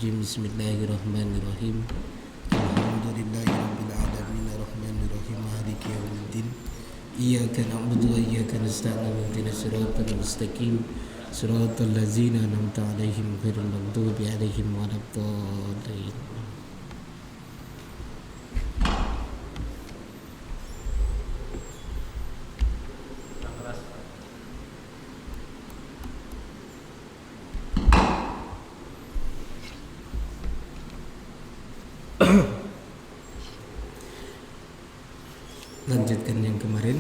rajim. Bismillahirrahmanirrahim. Alhamdulillahirabbil alamin arrahmanirrahim maliki yaumiddin. Iyyaka na'budu wa iyyaka nasta'in ihdinas siratal mustaqim siratal ladzina an'amta 'alaihim ghairil maghdubi 'alaihim waladdallin. Lanjutkan yang kemarin.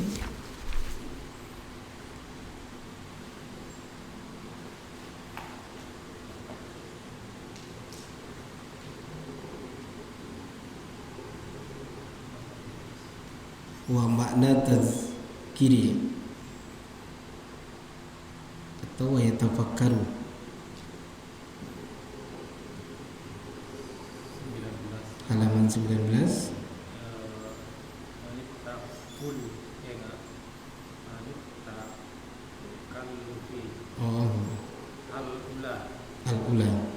Wa makna tazkiri atau wa yatafakkaru. Halaman 19. Al-ula.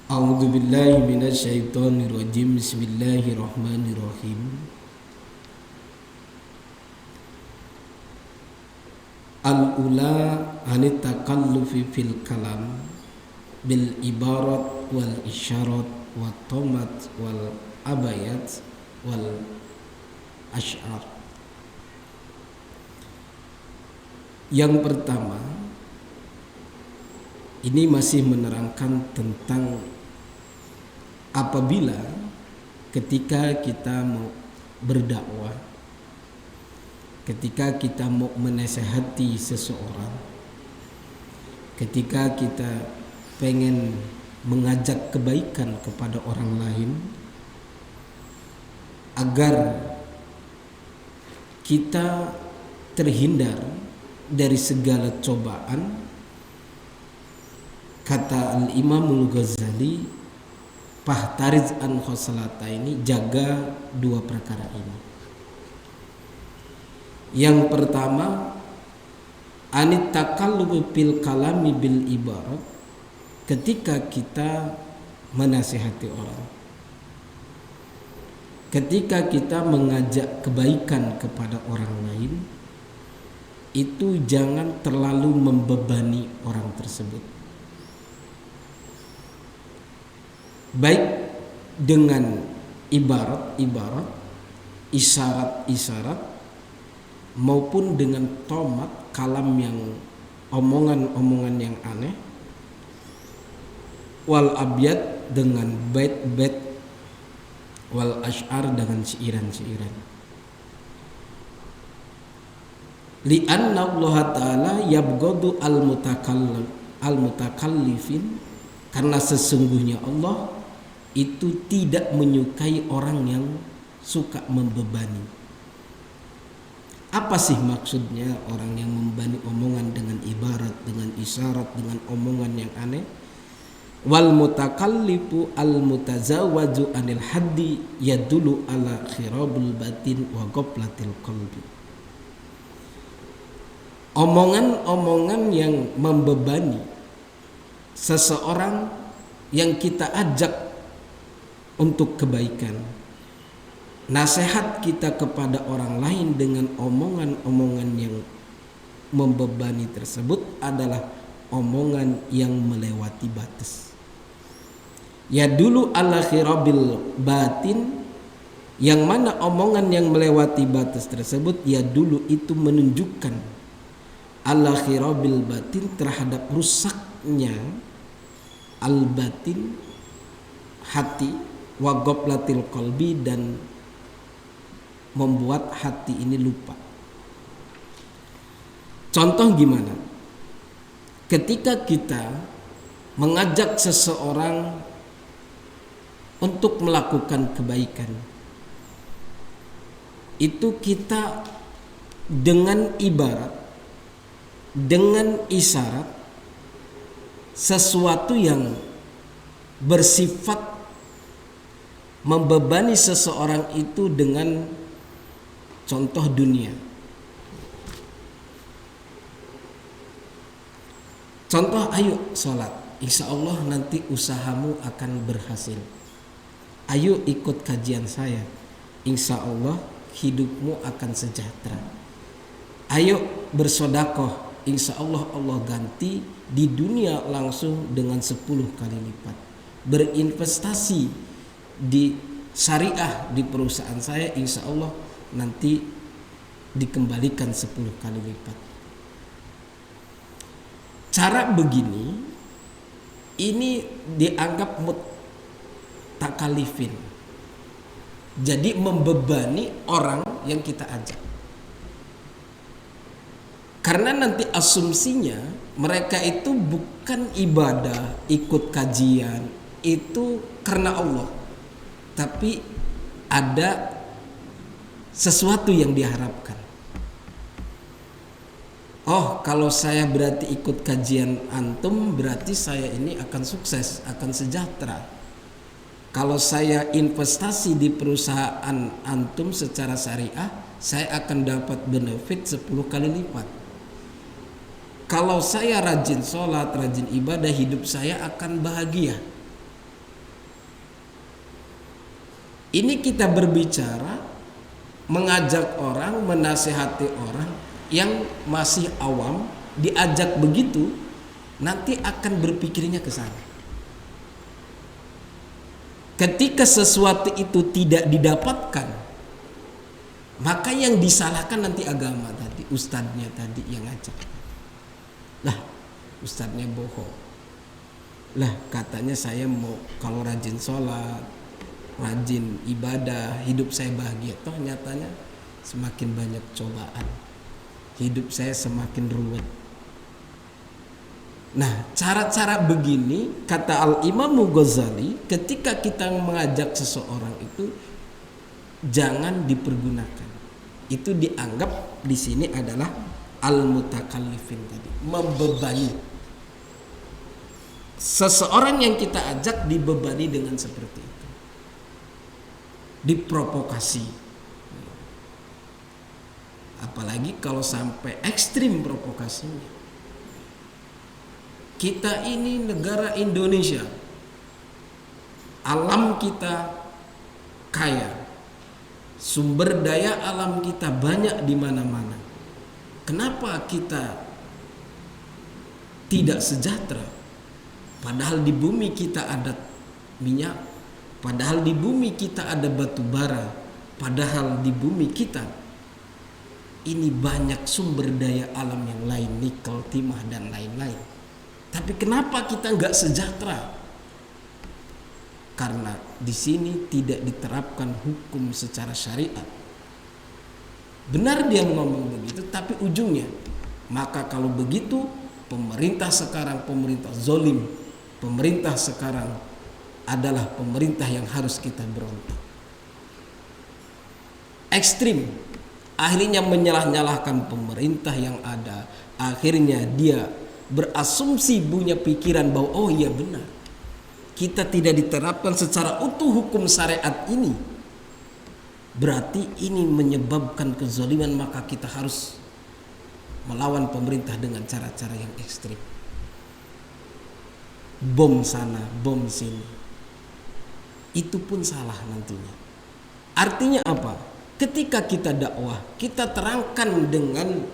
A'udzu billahi minasy syaithanir rajim. Bismillahirrahmanirrahim. Al-ula anit takallufi fil kalam bil ibarat wal isyarat wat tomat wal abayat wal asy'ar. Yang pertama, ini masih menerangkan tentang apabila ketika kita mau berdakwah, ketika kita mau menasehati seseorang, ketika kita pengen mengajak kebaikan kepada orang lain, agar kita terhindar dari segala cobaan, kata Al-Imamul Ghazali, fahtariz an khosalata, ini jaga dua perkara ini. Yang pertama, anit takallubu bil kalami bil ibarat, ketika kita menasihati orang, ketika kita mengajak kebaikan kepada orang lain, itu jangan terlalu membebani orang tersebut, baik dengan ibarat-ibarat, isyarat-isyarat, maupun dengan tomat, kalam yang omongan-omongan yang aneh, wal abyad dengan bait-bait, wal asy'ar dengan syiiran-syiiran. Li'anna Allah Ta'ala yabghadu al-mutakallifin, karena sesungguhnya Allah itu tidak menyukai orang yang suka membebani. Apa sih maksudnya orang yang membebani omongan dengan ibarat, dengan isyarat, dengan omongan yang aneh? Wal mutakallifu al mutazawwaju anil haddi yadulu ala khirabul batin wa ghaflatil qalbi. Omongan-omongan yang membebani seseorang yang kita ajak untuk kebaikan, nasihat kita kepada orang lain dengan omongan-omongan yang membebani tersebut adalah omongan yang melewati batas. Ya dulu ala khirabil batin, yang mana omongan yang melewati batas tersebut ya dulu itu menunjukkan ala khirabil batin, terhadap rusaknya al batin, hati, wa ghaflatil qalbi, dan membuat hati ini lupa. Contoh gimana? Ketika kita mengajak seseorang untuk melakukan kebaikan, itu kita dengan ibarat, dengan isyarat, sesuatu yang bersifat membebani seseorang itu dengan contoh dunia. Contoh, ayo sholat, insya Allah nanti usahamu akan berhasil. Ayo ikut kajian saya, insya Allah hidupmu akan sejahtera. Ayo bersodakoh, insya Allah Allah ganti di dunia langsung dengan 10 kali lipat. Berinvestasi di syariah di perusahaan saya, insya Allah nanti dikembalikan 10 kali lipat. Cara begini ini dianggap mutakalifin, jadi membebani orang yang kita ajak, karena nanti asumsinya mereka itu bukan ibadah, ikut kajian itu karena Allah, tapi ada sesuatu yang diharapkan. Oh, kalau saya berarti ikut kajian antum, berarti saya ini akan sukses, akan sejahtera. Kalau saya investasi di perusahaan antum secara syariah, saya akan dapat benefit 10 kali lipat. Kalau saya rajin sholat, rajin ibadah, hidup saya akan bahagia. Ini kita berbicara, mengajak orang, menasihati orang yang masih awam, diajak begitu, nanti akan berpikirnya ke sana. Ketika sesuatu itu tidak didapatkan, maka yang disalahkan nanti agama tadi, ustadznya tadi yang ngajak. Lah, ustadznya bohong. Lah, katanya saya mau kalau rajin sholat, rajin ibadah, hidup saya bahagia. Toh nyatanya semakin banyak cobaan, hidup saya semakin ruwet. Nah, cara-cara begini kata Al-Imam Ghazali, ketika kita mengajak seseorang itu jangan dipergunakan. Itu dianggap di sini adalah al-mutakallifin tadi, membebani. Seseorang yang kita ajak dibebani dengan seperti itu, diprovokasi. Apalagi kalau sampai ekstrim provokasinya. Kita ini negara Indonesia, alam kita kaya, sumber daya alam kita banyak di mana-mana. Kenapa kita tidak sejahtera? Padahal di bumi kita ada minyak, padahal di bumi kita ada batu bara, padahal di bumi kita ini banyak sumber daya alam yang lain, nikel, timah dan lain-lain. Tapi kenapa kita nggak sejahtera? Karena di sini tidak diterapkan hukum secara syariat. Benar dia ngomong begitu, tapi ujungnya, maka kalau begitu pemerintah sekarang pemerintah zolim, pemerintah sekarang adalah pemerintah yang harus kita berontak. Ekstrim, akhirnya menyalah-nyalahkan pemerintah yang ada, akhirnya dia berasumsi, punya pikiran bahwa oh iya benar, kita tidak diterapkan secara utuh hukum syariat ini, berarti ini menyebabkan kezaliman, maka kita harus melawan pemerintah dengan cara-cara yang ekstrim. Bom sana, bom sini. Itu pun salah nantinya. Artinya apa? Ketika kita dakwah, kita terangkan dengan,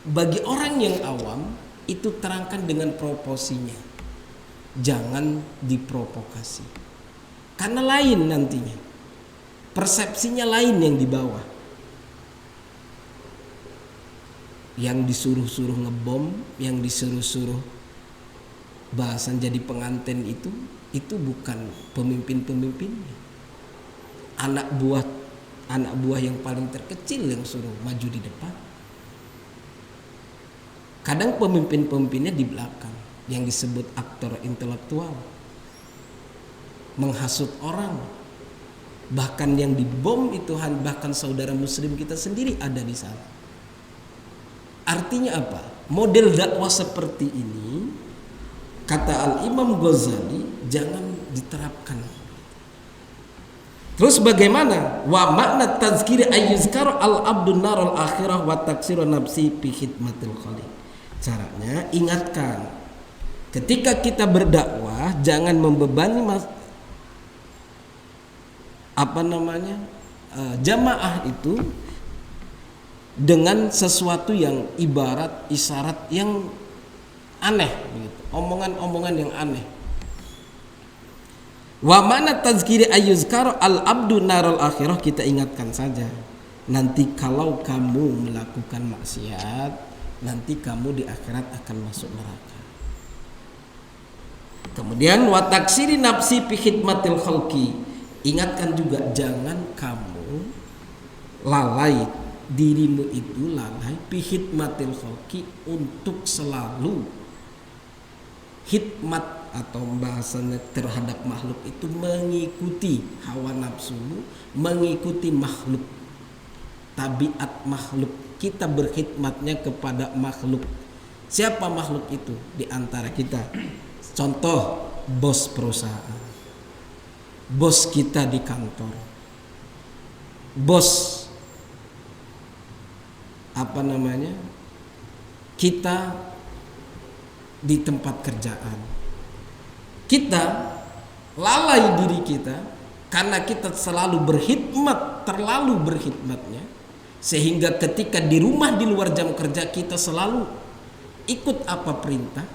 bagi orang yang awam, itu terangkan dengan proporsinya. Jangan diprovokasi. Karena lain nantinya. Persepsinya lain yang di bawah. Yang disuruh-suruh ngebom, yang disuruh-suruh bahasan jadi pengantin itu bukan pemimpin-pemimpinnya. Anak buah yang paling terkecil yang suruh maju di depan. Kadang pemimpin-pemimpinnya di belakang, yang disebut aktor intelektual, menghasut orang. Bahkan yang dibom itu bahkan saudara muslim kita sendiri ada di sana. Artinya apa? Model dakwah seperti ini, kata Al-Imam Ghazali, jangan diterapkan. Terus bagaimana? Wa makna tazkiri ayyuzkar al-abdun narul akhirah wa taksiru nafsi fi khidmatil khaliq. Caranya ingatkan, ketika kita berdakwah jangan membebani jamaah itu dengan sesuatu yang ibarat isyarat yang aneh begitu, omongan-omongan yang aneh. Wa mana tazkiri ayyuzkar al-abdu naral akhirah, kita ingatkan saja, nanti kalau kamu melakukan maksiat, nanti kamu di akhirat akan masuk neraka. Kemudian wa taksiri nafsi fi khidmatil khalqi, ingatkan juga jangan kamu lalai, dirimu itu lalai fi khidmatil khalqi, untuk selalu khidmat atau bahasanya terhadap makhluk itu mengikuti hawa nafsumu, mengikuti makhluk, tabiat makhluk. Kita berkhidmatnya kepada makhluk. Siapa makhluk itu? Di antara kita. Contoh, bos perusahaan, bos kita di kantor, bos kita di tempat kerjaan. Kita lalai diri kita karena kita selalu berkhidmat, terlalu berkhidmatnya, sehingga ketika di rumah di luar jam kerja kita selalu ikut apa perintah,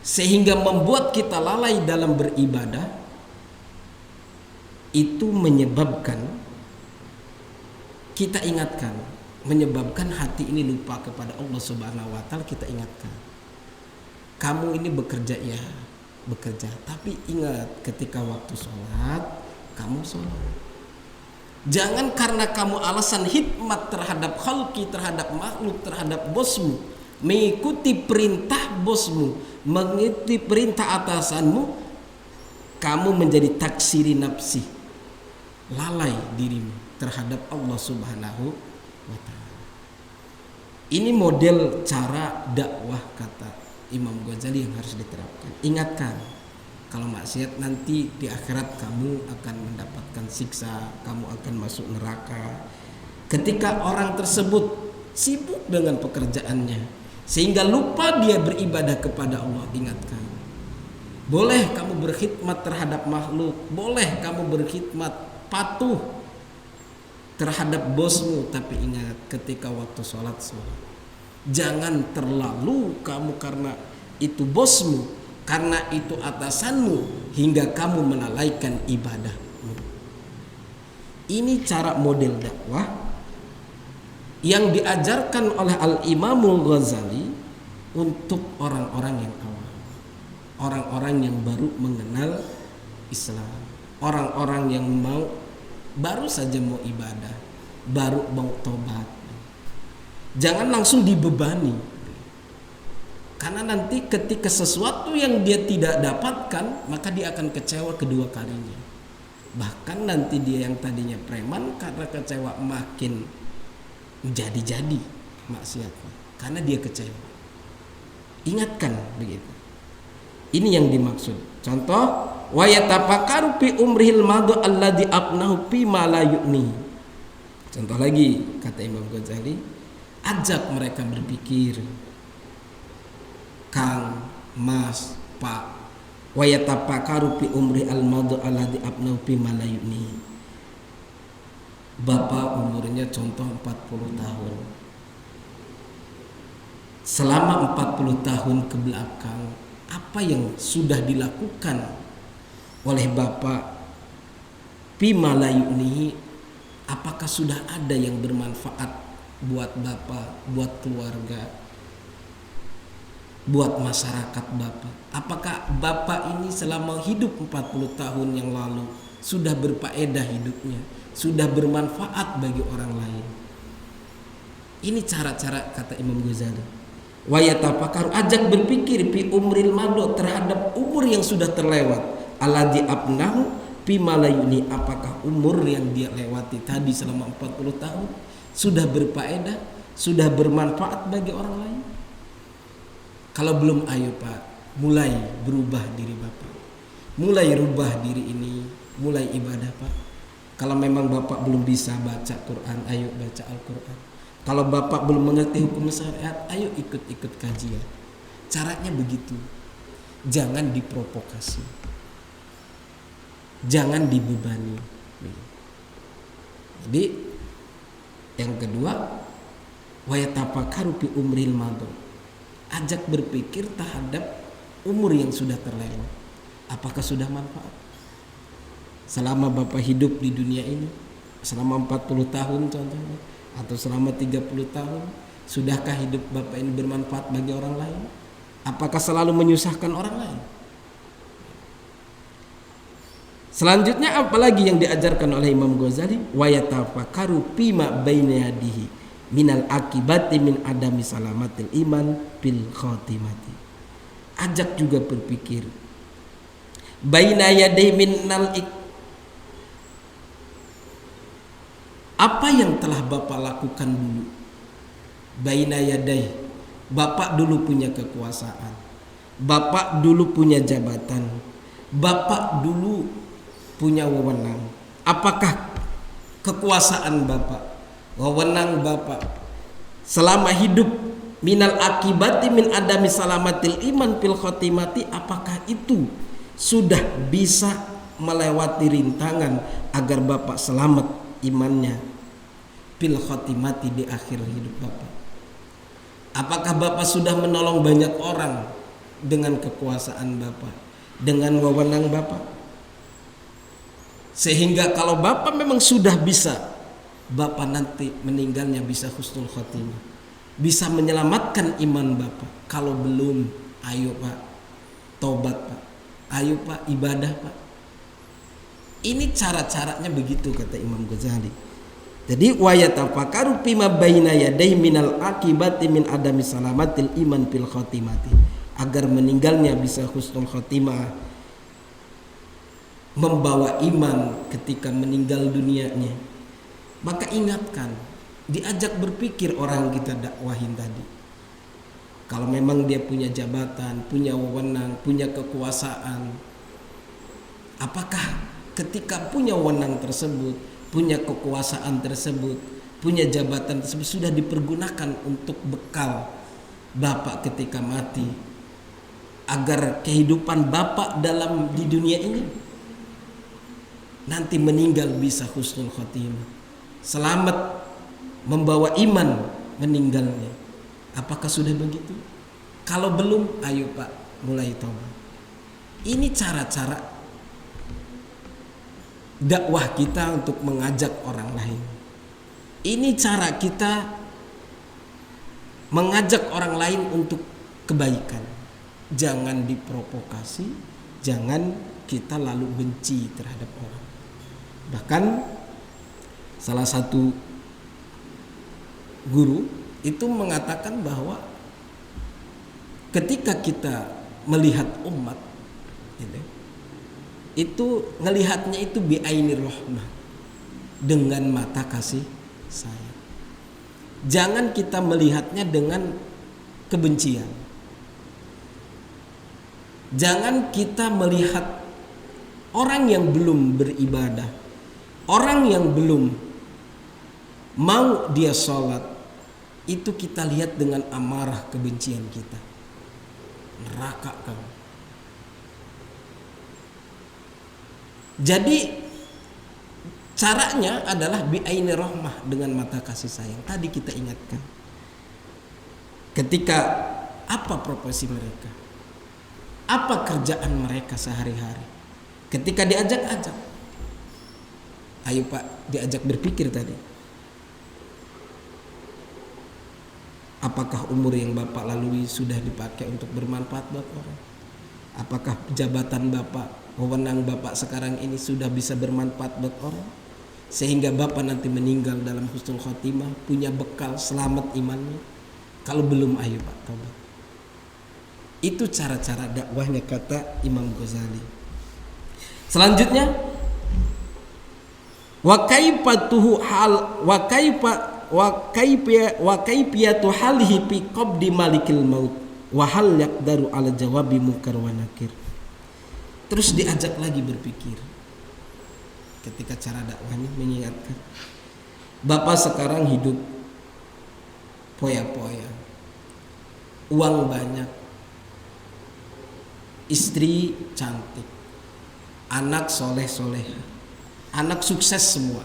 sehingga membuat kita lalai dalam beribadah. Itu menyebabkan, kita ingatkan, menyebabkan hati ini lupa kepada Allah Subhanahu wa taala. Kita ingatkan, kamu ini bekerja ya, bekerja, tapi ingat ketika waktu sholat kamu sholat. Jangan karena kamu alasan khidmat terhadap khalqi, terhadap makhluk, terhadap bosmu, mengikuti perintah bosmu, mengikuti perintah atasanmu, kamu menjadi taksiri nafsi, lalai dirimu terhadap Allah Subhanahu wa ta'ala. Ini model cara dakwah kata Imam Ghazali yang harus diterapkan. Ingatkan, kalau maksiat nanti di akhirat kamu akan mendapatkan siksa, kamu akan masuk neraka. Ketika orang tersebut sibuk dengan pekerjaannya sehingga lupa dia beribadah kepada Allah, ingatkan. Boleh kamu berkhidmat terhadap makhluk, boleh kamu berkhidmat patuh terhadap bosmu, tapi ingat ketika waktu sholat. Jangan terlalu kamu karena itu bosmu, karena itu atasanmu, hingga kamu melalaikan ibadahmu. Ini cara model dakwah yang diajarkan oleh Al-Imamul Ghazali untuk orang-orang yang awam, orang-orang yang baru mengenal Islam, orang-orang yang baru saja mau ibadah, baru mau tobat. Jangan langsung dibebani, karena nanti ketika sesuatu yang dia tidak dapatkan, maka dia akan kecewa kedua kalinya. Bahkan nanti dia yang tadinya preman, karena kecewa makin jadi maksiatnya, karena dia kecewa. Ingatkan begitu. Ini yang dimaksud. Contoh, wa yatafakkaru fi umrihil madu alladhi abnahu fi ma la yu'ni. Contoh lagi kata Imam Ghazali, ajak mereka berpikir, Kang, Mas, Pak, wa yatafakkaru fi umri al-madu alladhi abnahu fi ma la yu'ni. Bapak umurnya contoh 40 tahun. Selama 40 tahun ke belakang, apa yang sudah dilakukan oleh Bapak Pima layuni, apakah sudah ada yang bermanfaat buat Bapak, buat keluarga, buat masyarakat Bapak? Apakah Bapak ini selama hidup 40 tahun yang lalu sudah berfaedah hidupnya, sudah bermanfaat bagi orang lain? Ini cara-cara kata Imam Ghazali. Wa yatafakkaru, ajak berpikir fi umril madu, terhadap umur yang sudah terlewat, alladhi abnahu fi malayuni, apakah umur yang dia lewati tadi selama 40 tahun sudah berfaedah, sudah bermanfaat bagi orang lain? Kalau belum, ayo Pak, mulai berubah diri Bapak, mulai rubah diri ini, mulai ibadah Pak. Kalau memang Bapak belum bisa baca Quran, ayo baca Al-Quran. Kalau bapak belum mengerti hukum syariat, ayo ikut-ikut kajian. Caranya begitu. Jangan diprovokasi, jangan dibebani. Jadi yang kedua, wayatafakkaru fi umril madhi. Ajak berpikir terhadap umur yang sudah terlewat. Apakah sudah manfaat? Selama bapak hidup di dunia ini, selama 40 tahun contohnya, atau selama 30 tahun, sudahkah hidup bapak ini bermanfaat bagi orang lain? Apakah selalu menyusahkan orang lain? Selanjutnya apalagi yang diajarkan oleh Imam Ghazali? Wa yatafakkaru fima baina yadihi minal akibati min adami salamatil iman bil khatimati. Ajak juga berpikir baina yadihi minal apa yang telah bapak lakukan dulu. Baina yadai, bapak dulu punya kekuasaan, bapak dulu punya jabatan, bapak dulu punya wewenang. Apakah kekuasaan bapak, wewenang bapak selama hidup minal akibati min adami salamatil iman fil khotimati, apakah itu sudah bisa melewati rintangan agar bapak selamat imannya fil khotimati, di akhir hidup bapak? Apakah bapak sudah menolong banyak orang dengan kekuasaan bapak, dengan wewenang bapak, sehingga kalau bapak memang sudah bisa, bapak nanti meninggalnya bisa husnul khotimah, bisa menyelamatkan iman bapak? Kalau belum, ayo pak, tobat pak, ayo pak, ibadah pak. Ini cara-caranya begitu kata Imam Ghazali. Jadi wa yatafakkaru fima baina yadayhi minal akibati min adami salamatil iman fil khotimati, agar meninggalnya bisa husnul khotimah, membawa iman ketika meninggal dunianya. Maka ingatkan, diajak berpikir orang yang kita dakwahin tadi. Kalau memang dia punya jabatan, punya wewenang, punya kekuasaan, apakah ketika punya wewenang tersebut, punya kekuasaan tersebut, punya jabatan tersebut sudah dipergunakan untuk bekal bapak ketika mati, agar kehidupan bapak dalam di dunia ini nanti meninggal bisa husnul khotimah, selamat, membawa iman meninggalnya? Apakah sudah begitu? Kalau belum, ayo pak, mulai taubat. Ini cara-cara dakwah kita untuk mengajak orang lain. Ini cara kita mengajak orang lain untuk kebaikan. Jangan diprovokasi, jangan kita lalu benci terhadap orang. Bahkan salah satu guru itu mengatakan bahwa ketika kita melihat umat itu ngelihatnya itu bi'ainir rahmah, dengan mata kasih sayang. Jangan kita melihatnya dengan kebencian. Jangan kita melihat orang yang belum beribadah, orang yang belum mau dia sholat, itu kita lihat dengan amarah kebencian kita. Neraka kamu. Jadi caranya adalah bi'aini rahmah, dengan mata kasih sayang. Tadi kita ingatkan, ketika apa profesi mereka, apa kerjaan mereka sehari-hari, ketika diajak-ajak, ayo pak, diajak berpikir tadi, apakah umur yang bapak lalui sudah dipakai untuk bermanfaat buat orang? Apakah jabatan bapak, wewenang bapak sekarang ini sudah bisa bermanfaat buat orang, sehingga bapak nanti meninggal dalam husnul khotimah, punya bekal selamat imannya? Kalau belum, ayo pak, taubat. Itu cara-cara dakwahnya kata Imam Ghazali. Selanjutnya, wa kaifatuhu hal wa kaifiyatu halihi fi qabdi malikil maut wa hal yaqdaru ala jawabi munkar wa nakir. Terus diajak lagi berpikir ketika cara dakwahnya mengingatkan, bapak sekarang hidup poya-poya, uang banyak, istri cantik, anak soleh-soleha, anak sukses semua.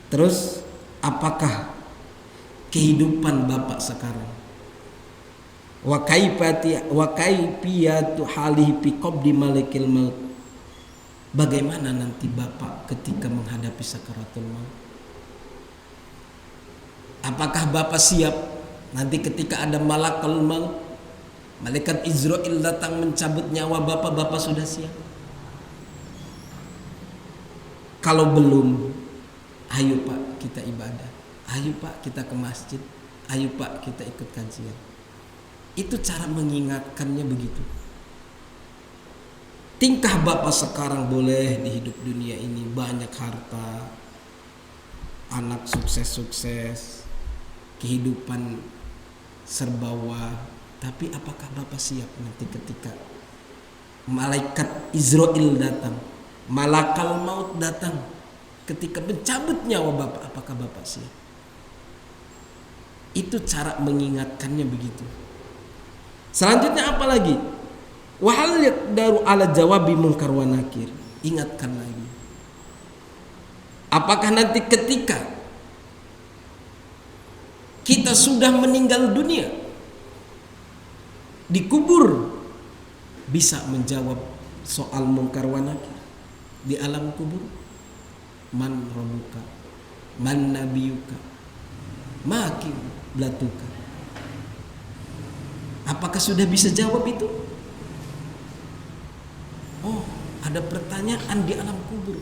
Terus apakah kehidupan bapak sekarang? Wa kaifiyatu halihi fi qabdi malikil maut. Bagaimana nanti bapak ketika menghadapi sakaratul maut? Apakah bapak siap nanti ketika ada malakul maut, malaikat Israil datang mencabut nyawa bapak sudah siap? Kalau belum, ayo Pak kita ibadah, ayo Pak kita ke masjid, ayo Pak kita ikut kajian. Itu cara mengingatkannya begitu. Tingkah bapak sekarang boleh di hidup dunia ini banyak harta, anak sukses-sukses, kehidupan serba wah, tapi apakah bapak siap nanti ketika malaikat Israil datang, malakal maut datang ketika mencabut nyawa bapak, apakah bapak siap? Itu cara mengingatkannya begitu. Selanjutnya apa lagi? Wahal yaqdaru ala jawabi munkar wa nakir. Ingatkan lagi. Apakah nanti ketika kita sudah meninggal dunia, dikubur, bisa menjawab soal munkar wa nakir di alam kubur? Man rabbuka, man nabiyuka, ma qiblatuka. Apakah sudah bisa jawab itu? Oh, ada pertanyaan di alam kubur.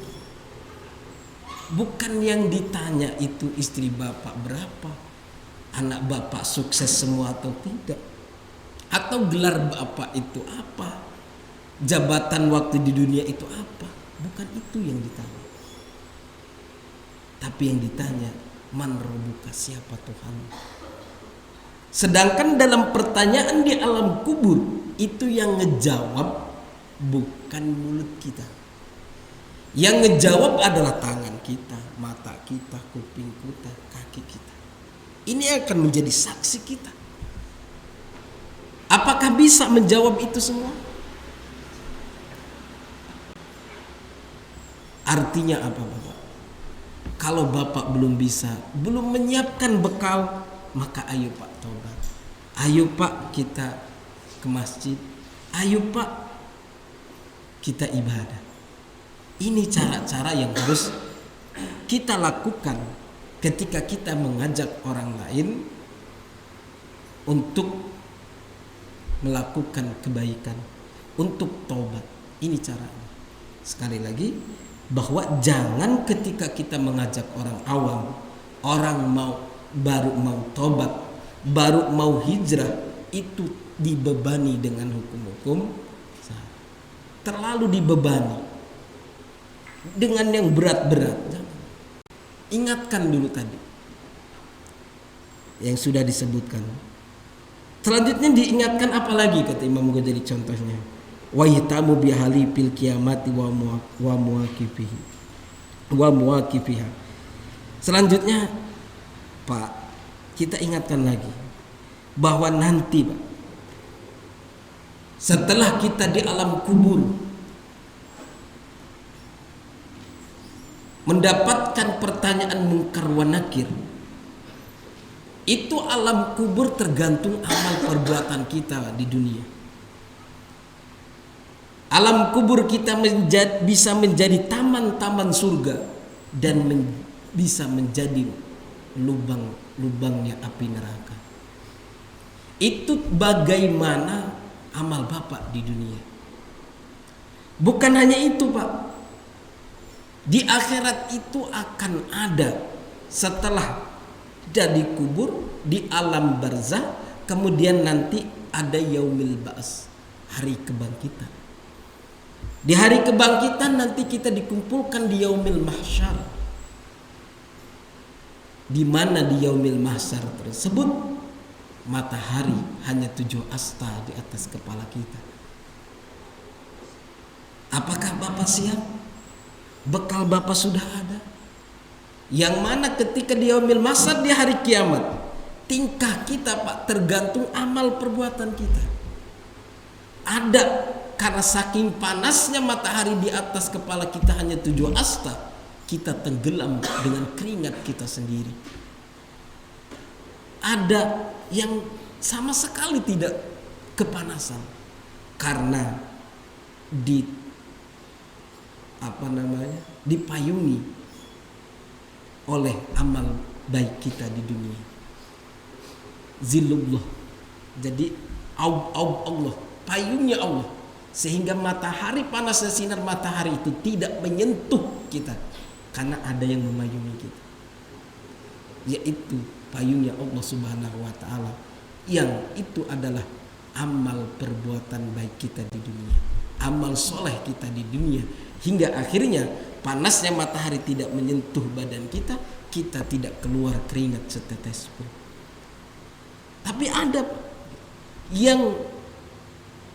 Bukan yang ditanya itu istri bapak berapa, anak bapak sukses semua atau tidak, atau gelar bapak itu apa, jabatan waktu di dunia itu apa. Bukan itu yang ditanya. Tapi yang ditanya, man rabbuka, siapa Tuhan. Sedangkan dalam pertanyaan di alam kubur, itu yang ngejawab bukan mulut kita. Yang ngejawab adalah tangan kita, mata kita, kuping kita, kaki kita. Ini akan menjadi saksi kita. Apakah bisa menjawab itu semua? Artinya apa Bapak? Kalau Bapak belum bisa, belum menyiapkan bekal, maka ayo Pak tobat. Ayo Pak kita ke masjid. Ayo Pak kita ibadah. Ini cara-cara yang harus kita lakukan ketika kita mengajak orang lain untuk melakukan kebaikan, untuk taubat. Ini caranya. Sekali lagi, bahwa jangan ketika kita mengajak orang awam, orang baru mau taubat, baru mau hijrah, itu dibebani dengan hukum-hukum, terlalu dibebani dengan yang berat-berat. Ingatkan dulu tadi yang sudah disebutkan. Selanjutnya diingatkan apa lagi kata Imam Ghazali contohnya, wa yatamu bihali fil qiyamati wa muwaqifiha. Selanjutnya Pak, kita ingatkan lagi bahwa nanti Pak, setelah kita di alam kubur mendapatkan pertanyaan munkar wa nakir, itu alam kubur tergantung amal perbuatan kita di dunia. Alam kubur kita bisa menjadi taman-taman surga dan bisa menjadi lubang-lubangnya api neraka. Itu bagaimana amal Bapak di dunia. Bukan hanya itu Pak, di akhirat itu akan ada setelah dari kubur, di alam barzah, kemudian nanti ada yaumil ba's, hari kebangkitan. Di hari kebangkitan nanti kita dikumpulkan di yaumil mahsyar. Di mana di yaumil mahsyar tersebut matahari hanya 7 asta di atas kepala kita. Apakah Bapak siap? Bekal Bapak sudah ada? Yang mana ketika di yaumil mahsyar, di hari kiamat, tingkah kita Pak tergantung amal perbuatan kita. Ada, karena saking panasnya matahari di atas kepala kita hanya 7 hasta, kita tenggelam dengan keringat kita sendiri. Ada yang sama sekali tidak kepanasan karena dipayungi oleh amal baik kita di dunia. Zillullah. Jadi Allah, payungnya Allah, sehingga matahari, panasnya sinar matahari itu tidak menyentuh kita karena ada yang memayungi kita, yaitu payungnya Allah Subhanahu wa taala, yang itu adalah amal perbuatan baik kita di dunia, amal soleh kita di dunia, hingga akhirnya panasnya matahari tidak menyentuh badan kita, kita tidak keluar keringat setetes pun. Tapi ada yang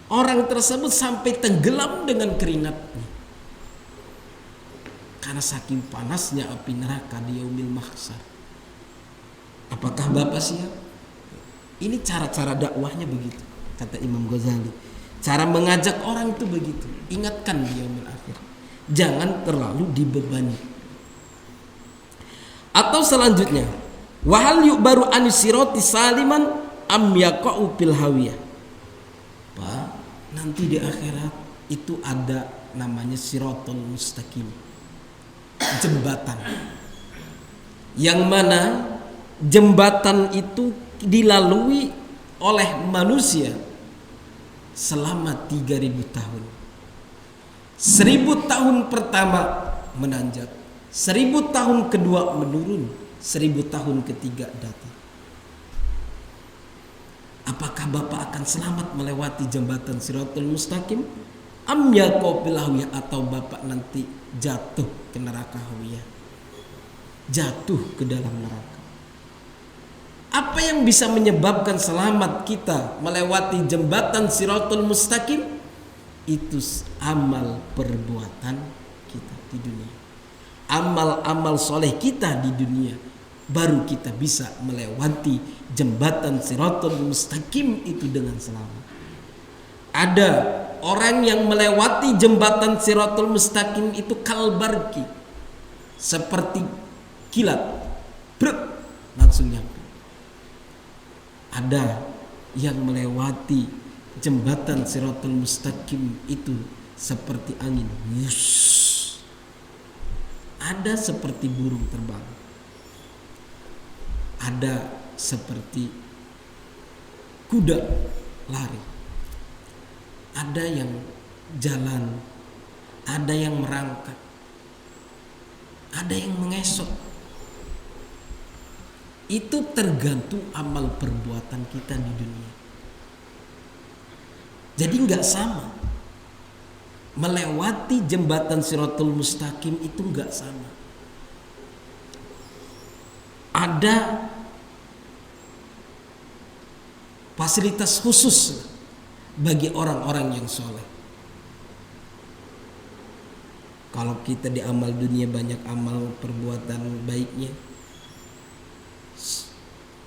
orang tersebut sampai tenggelam dengan keringatnya karena saking panasnya api neraka di yaumil mahsyar. Apakah Bapak siap? Ini cara-cara dakwahnya begitu, kata Imam Ghazali. Cara mengajak orang itu begitu. Ingatkan di yaumil akhir, jangan terlalu dibebani. Atau selanjutnya, wahal yu'baru anisiroti saliman am yaqa'u fil hawiyah. Pak, nanti di akhirat itu ada namanya siratul mustaqim, jembatan, yang mana jembatan itu dilalui oleh manusia selama 3000 tahun. 1000 tahun pertama menanjak, 1000 tahun kedua menurun, 1000 tahun ketiga datang. Apakah Bapak akan selamat melewati jembatan Siratul Mustaqim? Am yaqau fil hawiyah, atau Bapak nanti jatuh ke neraka hawiyah, jatuh ke dalam neraka? Apa yang bisa menyebabkan selamat kita melewati jembatan Siratul Mustaqim? Itu amal perbuatan kita di dunia, amal-amal soleh kita di dunia, baru kita bisa melewati jembatan Siratul Mustaqim itu dengan selamat. Ada orang yang melewati jembatan Siratul Mustaqim itu kalbarki, seperti kilat, langsung nyampe. Ada yang melewati jembatan Siratul Mustaqim itu seperti angin, ada seperti burung terbang, ada seperti kuda lari, ada yang jalan, ada yang merangkak, ada yang mengesot. Itu tergantung amal perbuatan kita di dunia. Jadi nggak sama. Melewati jembatan Siratul Mustaqim itu nggak sama. Ada fasilitas khusus bagi orang-orang yang soleh. Kalau kita di amal dunia banyak amal perbuatan baiknya,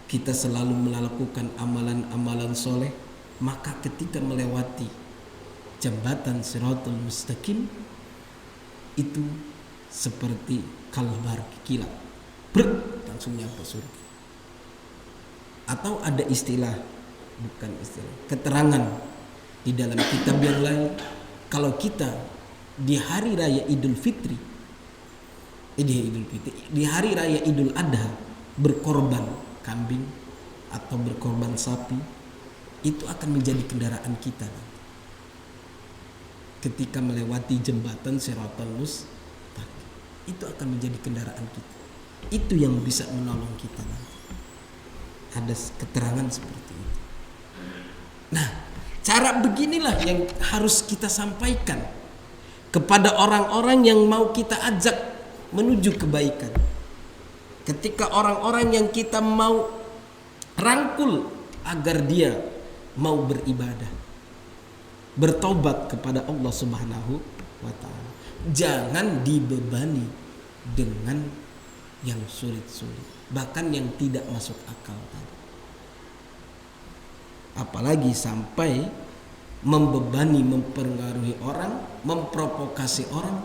kita selalu melakukan amalan-amalan soleh, maka ketika melewati jembatan Siratul Mustaqim itu seperti kalbar kilat, langsung nyampe surga. Atau ada keterangan di dalam kitab yang lain, kalau kita di hari raya Idul Fitri, di hari raya Idul Adha berkorban kambing atau berkorban sapi, itu akan menjadi kendaraan kita ketika melewati jembatan Siratul Mustaqim. Itu akan menjadi kendaraan kita. Itu yang bisa menolong kita nanti. Ada keterangan seperti itu. Nah, cara beginilah yang harus kita sampaikan kepada orang-orang yang mau kita ajak menuju kebaikan. Ketika orang-orang yang kita mau rangkul agar dia mau beribadah, bertobat kepada Allah Subhanahu wa ta'ala, jangan dibebani dengan yang sulit-sulit, bahkan yang tidak masuk akal tadi. Apalagi sampai membebani, mempengaruhi orang, memprovokasi orang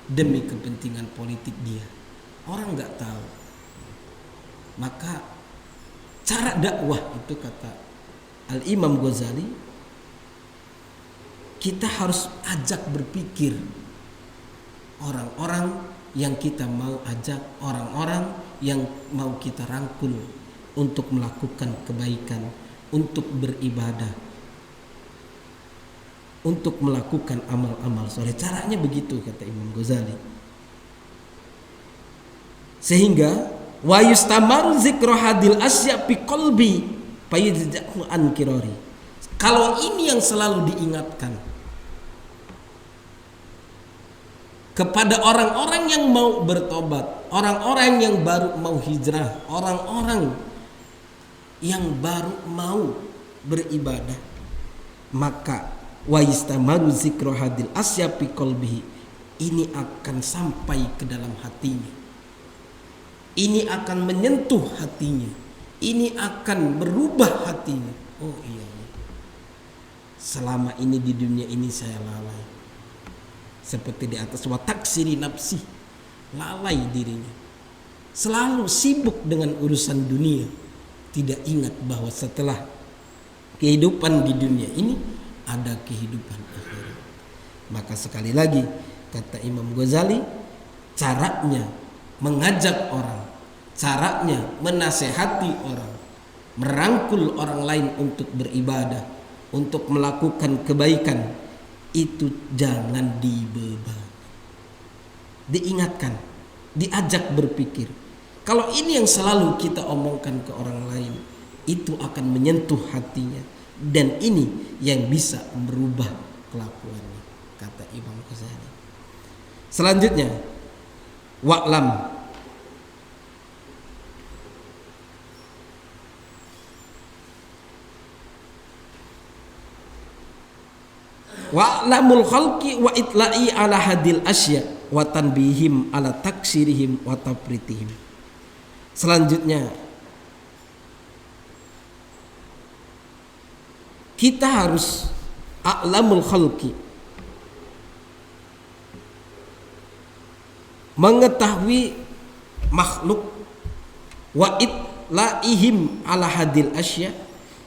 demi kepentingan politik dia. Orang nggak tahu. Maka cara dakwah itu, kata Al-Imam Ghazali, kita harus ajak berpikir orang-orang yang kita mau ajak, orang-orang yang mau kita rangkul untuk melakukan kebaikan, untuk beribadah, untuk melakukan amal-amal soleh. Caranya begitu, kata Imam Ghazali. Sehingga wa yustamaru zikru hadil asya fi qalbi fayajzahu an kirari. Kalau ini yang selalu diingatkan kepada orang-orang yang mau bertobat, orang-orang yang baru mau hijrah, orang-orang yang baru mau beribadah, maka wa yustamaru zikru hadil asya fi qalbihi, ini akan sampai ke dalam hatinya. Ini akan menyentuh hatinya. Ini akan berubah hatinya. Oh iya, selama ini di dunia ini saya lalai. Seperti di atas, wa taksiri nafsi, lalai dirinya. Selalu sibuk dengan urusan dunia. Tidak ingat bahwa setelah kehidupan di dunia ini ada kehidupan akhirat. Maka sekali lagi, kata Imam Ghazali, caranya mengajak orang, caranya menasehati orang, merangkul orang lain untuk beribadah, untuk melakukan kebaikan, itu jangan dibebani. Diingatkan, diajak berpikir. Kalau ini yang selalu kita omongkan ke orang lain, itu akan menyentuh hatinya, dan ini yang bisa merubah kelakuannya, kata Imam Ghazali. Selanjutnya, wa'lam wa'lamul khalqi wa itla'i ala hadil asya wa tanbihim ala taksirihim wa tafritihim. Selanjutnya, kita harus a'lamul khalqi, mengetahui makhluk, wa itla'ihim ala hadil asya,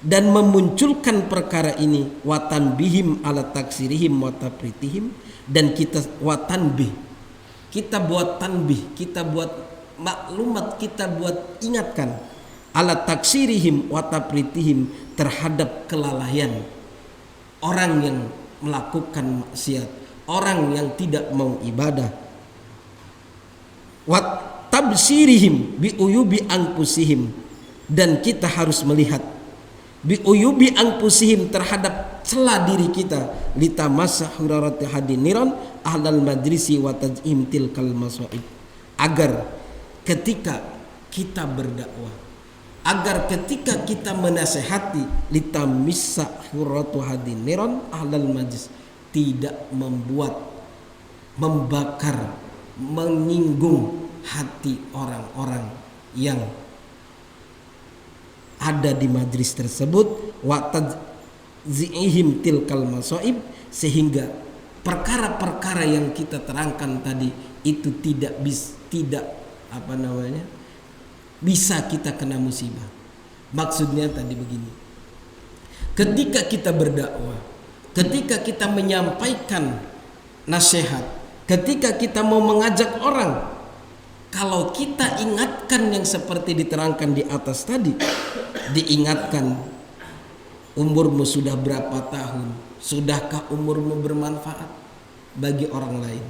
dan memunculkan perkara ini, wa tanbihim ala taksirihim wa tafritihim, dan kita wa tanbih, kita buat tanbih, kita buat maklumat, kita buat ingatkan, ala taksirihim wa tafritihim, terhadap kelalaian orang yang melakukan maksiat, orang yang tidak mau ibadah, wa tabsirihim bi uyubi anfusihim, dan kita harus melihat bi uyubi anfusihim, terhadap celah diri kita, litamassa hurarati hadiniran ahlal majlisi wa tajim tilkal masaib, agar ketika kita berdakwah, agar ketika kita menasehati, litamissa hurratu hadiniran ahlal majlis, tidak membuat, membakar, menyinggung hati orang-orang yang ada di majlis tersebut, wa tadzihim tilkal masaib, sehingga perkara-perkara yang kita terangkan tadi itu tidak bisa kita kena musibah. Maksudnya tadi begini, ketika kita berdakwah, ketika kita menyampaikan nasihat, ketika kita mau mengajak orang, kalau kita ingatkan yang seperti diterangkan di atas tadi, diingatkan, umurmu sudah berapa tahun, sudahkah umurmu bermanfaat bagi orang lain?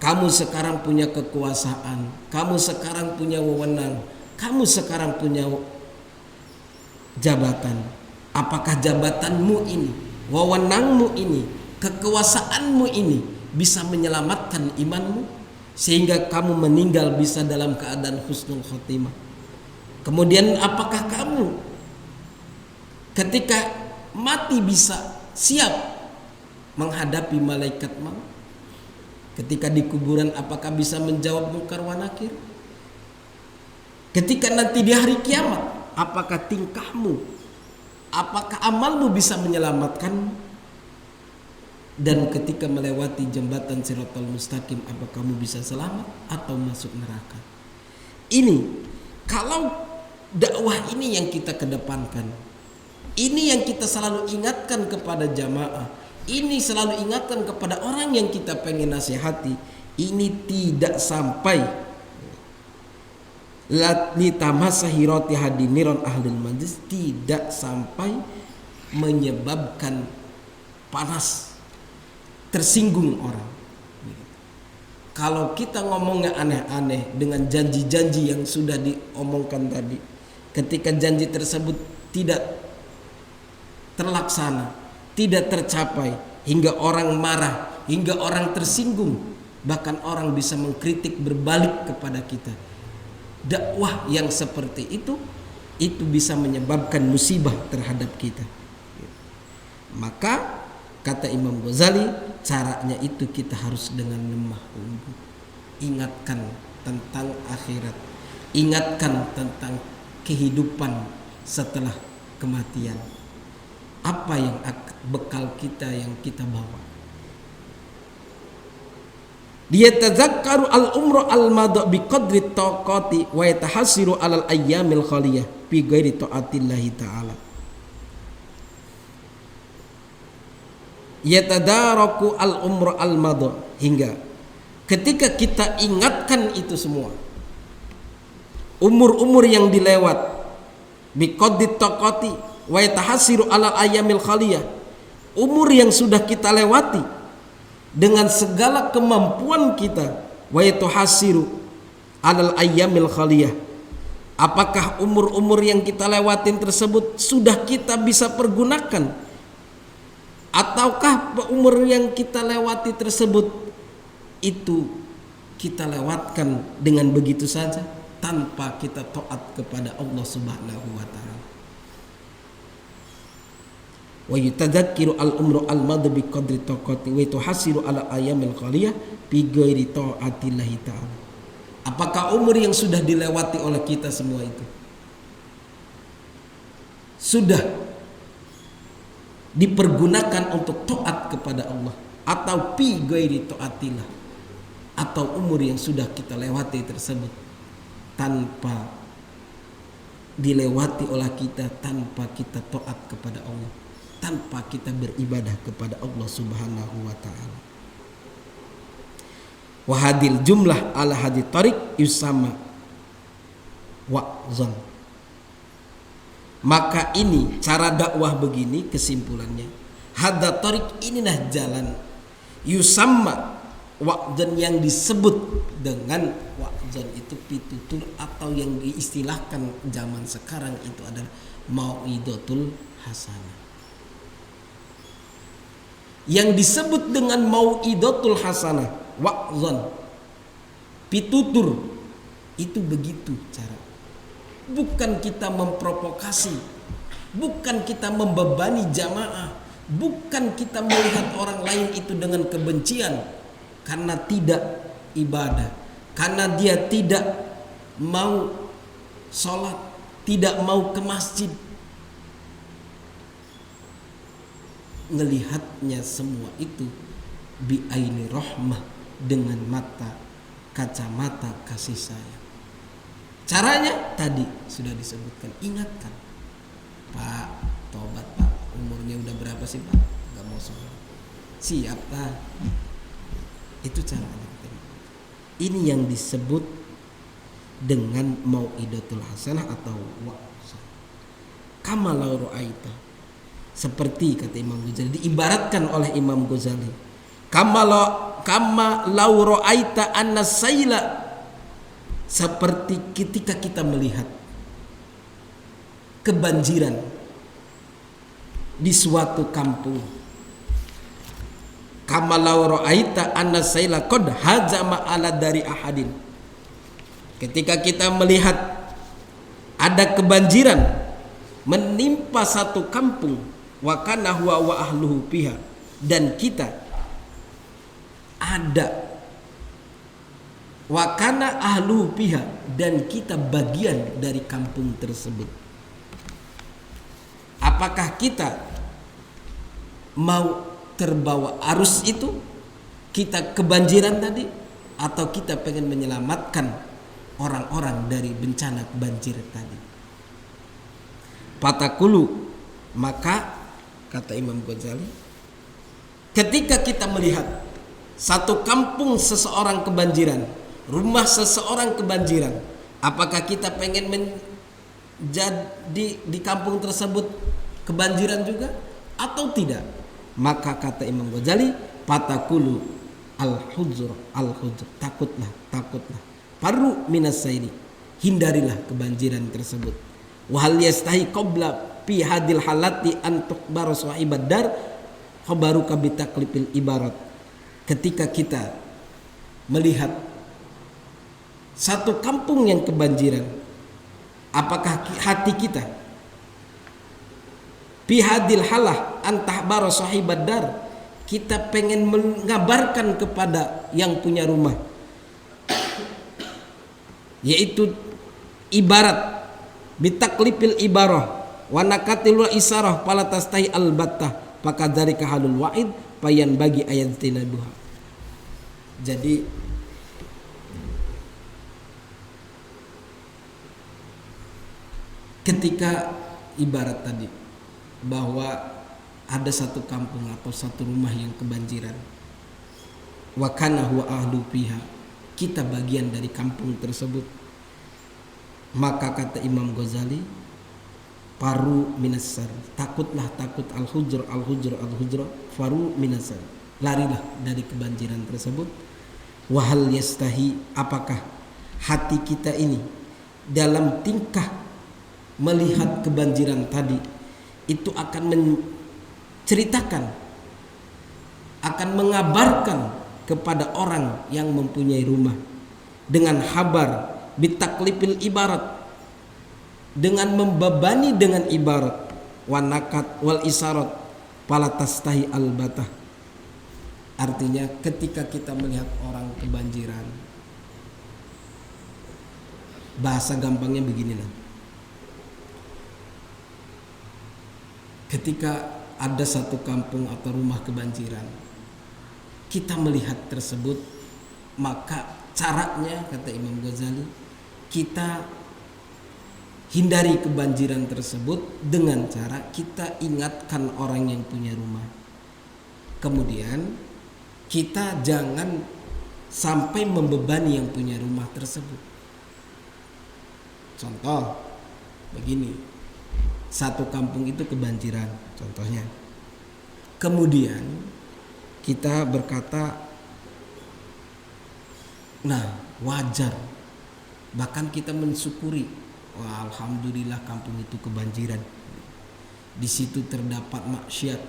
Kamu sekarang punya kekuasaan, kamu sekarang punya wewenang, kamu sekarang punya jabatan. Apakah jabatanmu ini, wewenangmu ini, kekuasaanmu ini bisa menyelamatkan imanmu sehingga kamu meninggal bisa dalam keadaan husnul khotimah? Kemudian apakah kamu ketika mati bisa siap menghadapi malaikat maut? Ketika di kuburan apakah bisa menjawab mungkar wa nakir? Ketika nanti di hari kiamat, apakah tingkahmu, apakah amalmu bisa menyelamatkanmu? Dan ketika melewati jembatan Shiratal Mustaqim, apakah kamu bisa selamat atau masuk neraka? Ini kalau dakwah ini yang kita kedepankan, ini yang kita selalu ingatkan kepada jamaah, ini selalu ingatkan kepada orang yang kita pengen nasihati, ini tidak sampai litamasahirati hadiniron ahlul majlis, tidak sampai menyebabkan panas, tersinggung orang. Kalau kita ngomongnya aneh-aneh dengan janji-janji yang sudah diomongkan tadi, ketika janji tersebut tidak terlaksana, tidak tercapai, hingga orang marah, hingga orang tersinggung, bahkan orang bisa mengkritik berbalik kepada kita, dakwah yang seperti itu bisa menyebabkan musibah terhadap kita. Maka kata Imam Ghazali, caranya itu kita harus dengan lemah lembut, ingatkan tentang akhirat, ingatkan tentang kehidupan setelah kematian, apa yang bekal kita yang kita bawa. Dia tazakkaru al-umru al-madha bi qadri taqati wa yatahassiru alal ayyamil khaliyah bi ghairi ta'atillahi ta'ala. Yatadaraku al-umru al-madha, hingga ketika kita ingatkan itu semua, umur-umur yang dilewat, bi qadri taqati wa yatahassiru alal ayyamil khaliyah, umur yang sudah kita lewati dengan segala kemampuan kita, wa yatuhasiru alal ayyamil khaliyah, apakah umur-umur yang kita lewatin tersebut sudah kita bisa pergunakan, ataukah umur yang kita lewati tersebut itu kita lewatkan dengan begitu saja tanpa kita taat kepada Allah Subhanahu wa taala. Wa yutadzakiru al-umru al-madhi bi qadri taqati wa tuhasiru ala ayyamil khaliyah bi ghairi ta'atillahi ta'ala. Apakah umur yang sudah dilewati oleh kita semua itu sudah dipergunakan untuk taat kepada Allah, atau bi ghairi ta'atillah, atau umur yang sudah kita lewati tersebut tanpa dilewati oleh kita, tanpa kita taat kepada Allah, tanpa kita beribadah kepada Allah Subhanahu wa taala. Wa hadil jumlah ala hadit tariq yusama wa'zan. Maka ini cara dakwah begini, kesimpulannya hadat tariq, inilah jalan yusamma wa'zan, yang disebut dengan wa'zan itu pitutur, atau yang diistilahkan zaman sekarang itu adalah mau'idatul hasanah. Yang disebut dengan mau'idatul hasanah, wa'zan, pitutur, itu begitu cara. Bukan kita memprovokasi, bukan kita membebani jamaah, bukan kita melihat orang lain itu dengan kebencian karena tidak ibadah, karena dia tidak mau sholat, tidak mau ke masjid. Ngelihatnya semua itu bi aini rahmah, dengan mata kacamata kasih sayang. Caranya tadi sudah disebutkan, ingatkan, Pak, tobat Pak, umurnya udah berapa sih Pak, gak mau sholat, siap Pak. Itu caranya. Ini yang disebut dengan mau'idatul hasanah atau wa'zan. Kama law ra'aita, seperti kata Imam Ghazali, diibaratkan oleh Imam Ghazali, kama law ra'aita anna sayla, seperti ketika kita melihat kebanjiran di suatu kampung. Kama law ra'aita anna sayla qad hajama ala dari ahadin, ketika kita melihat ada kebanjiran menimpa satu kampung, wa kana huwa wa ahluhu fiha, dan kita ada Wa kana ahlu piha, dan kita bagian dari kampung tersebut. Apakah kita mau terbawa arus itu, kita kebanjiran tadi, atau kita pengen menyelamatkan orang-orang dari bencana banjir tadi? Fatakulu, maka kata Imam Ghazali, ketika kita melihat satu kampung seseorang kebanjiran, rumah seseorang kebanjiran, apakah kita pengen menjadi di kampung tersebut kebanjiran juga atau tidak? Maka kata Imam Ghazali, fatakulu al-hujur, takutlah, faru minas saili, hindarilah kebanjiran tersebut. Wahal yastahi qabla fi hadil halati an tuqbar sahibad dar khabaruka bi taklifil ibarat. Ketika kita melihat satu kampung yang kebanjiran, apakah hati kita bihadil halah antahbaro sahibad dar, kita pengen mengabarkan kepada yang punya rumah, yaitu ibarat bitaklifil ibarah wa nakatil isarah fala tastahi albattah fakadzalika halul wa'id payan bagi ayat tinabuha. Jadi ketika ibarat tadi bahwa ada satu kampung atau satu rumah yang kebanjiran, wa kana huwa ahlu fiha, kita bagian dari kampung tersebut, maka kata Imam Ghazali, faru minasar, takutlah, takut al-hujr faru minasar, larilah dari kebanjiran tersebut. Wahal yastahi, apakah hati kita ini dalam tingkah melihat kebanjiran tadi itu akan menceritakan, akan mengabarkan kepada orang yang mempunyai rumah dengan habar bitaklifil ibarat, dengan membebani dengan ibarat, wanakat wal isarat fala tastahi albatah. Artinya ketika kita melihat orang kebanjiran, bahasa gampangnya beginilah, ketika ada satu kampung atau rumah kebanjiran, kita melihat tersebut, maka caranya kata Imam Ghazali, kita hindari kebanjiran tersebut dengan cara kita ingatkan orang yang punya rumah. Kemudian kita jangan sampai membebani yang punya rumah tersebut. Contoh begini, satu kampung itu kebanjiran contohnya, kemudian kita berkata, nah wajar, bahkan kita mensyukuri, wah alhamdulillah kampung itu kebanjiran, di situ terdapat maksiat,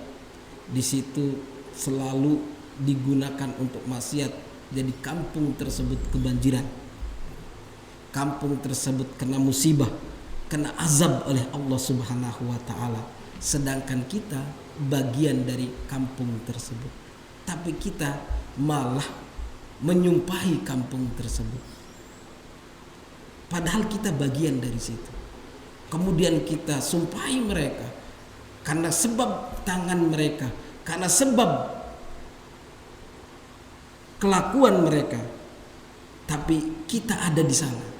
di situ selalu digunakan untuk maksiat, jadi kampung tersebut kebanjiran, kampung tersebut kena musibah, kena azab oleh Allah Subhanahu wa ta'ala. Sedangkan kita bagian dari kampung tersebut, tapi kita malah menyumpahi kampung tersebut, padahal kita bagian dari situ. Kemudian kita sumpahi mereka karena sebab tangan mereka, karena sebab kelakuan mereka, tapi kita ada di sana.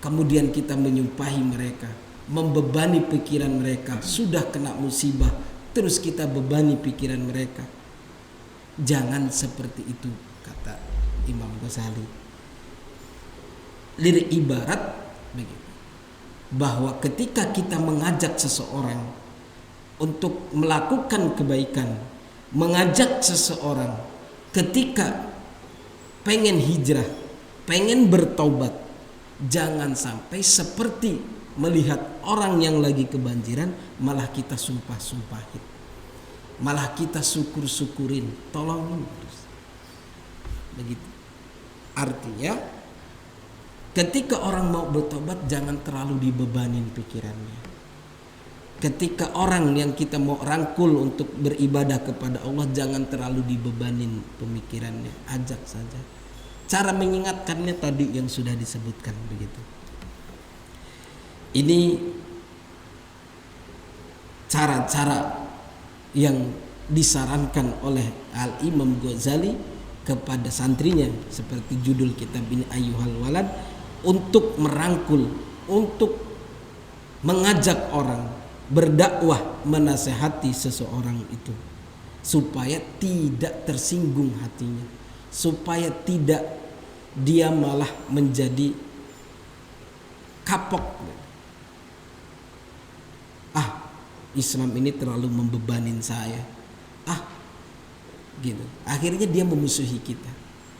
Kemudian kita menyumpahi mereka, membebani pikiran mereka, sudah kena musibah terus kita bebani pikiran mereka. Jangan seperti itu, kata Imam Ghazali. Lir ibarat begitu, bahwa ketika kita mengajak seseorang untuk melakukan kebaikan, mengajak seseorang ketika pengen hijrah, pengen bertaubat, jangan sampai seperti melihat orang yang lagi kebanjiran malah kita sumpah-sumpahin, malah kita syukur-syukurin, tolongin terus. Begitu. Artinya ketika orang mau bertobat jangan terlalu dibebanin pikirannya. Ketika orang yang kita mau rangkul untuk beribadah kepada Allah jangan terlalu dibebanin pemikirannya, ajak saja. Cara mengingatkannya tadi yang sudah disebutkan begitu. Ini cara-cara yang disarankan oleh Al-Imam Ghazali kepada santrinya, seperti judul kitab ini Ayyuhal Walad, untuk merangkul, untuk mengajak orang, berdakwah, menasehati seseorang itu supaya tidak tersinggung hatinya, supaya tidak dia malah menjadi kapok. Islam ini terlalu membebanin saya. Gitu. Akhirnya dia memusuhi kita,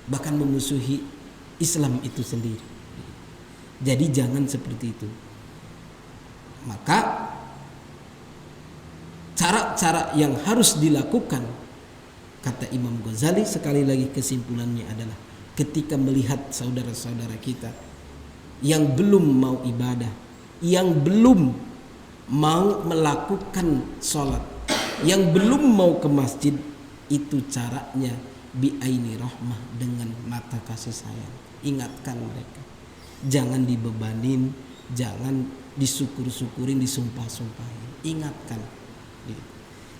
bahkan memusuhi Islam itu sendiri. Jadi jangan seperti itu. Maka cara-cara yang harus dilakukan, kata Imam Ghazali, sekali lagi kesimpulannya adalah ketika melihat saudara-saudara kita yang belum mau ibadah, yang belum mau melakukan sholat, yang belum mau ke masjid, itu caranya bi'aini rahmah, dengan mata kasih sayang. Ingatkan mereka, jangan dibebanin, jangan disyukur-syukurin, disumpah-sumpahin. Ingatkan.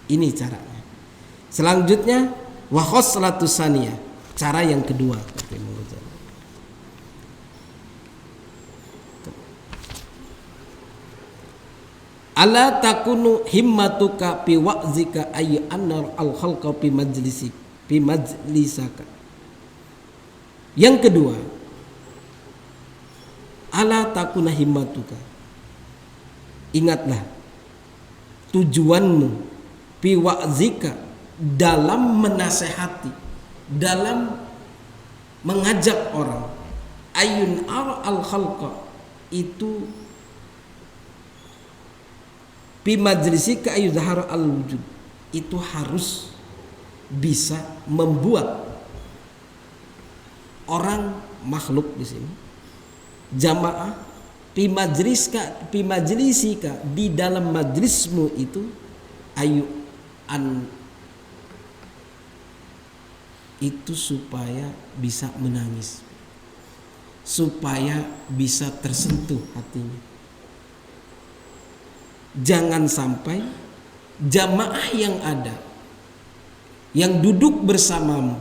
Ini caranya. Selanjutnya wa khoslatus saniyah, cara yang kedua. Ala takunu himmatuka fi wa'zika ay anar al khalqa fi majlisaka. Yang kedua, ala takuna himmatuka, ingatlah tujuanmu fi wa'zika, dalam menasehati, dalam mengajak orang, ayun al khalqa, itu fi majlisika ayuzhar al wujud, itu harus bisa membuat orang, makhluk di sini jamaah, fi majlisika, di dalam majlismu itu, ayu an, itu supaya bisa menangis, supaya bisa tersentuh hatinya. Jangan sampai jamaah yang ada, yang duduk bersamamu,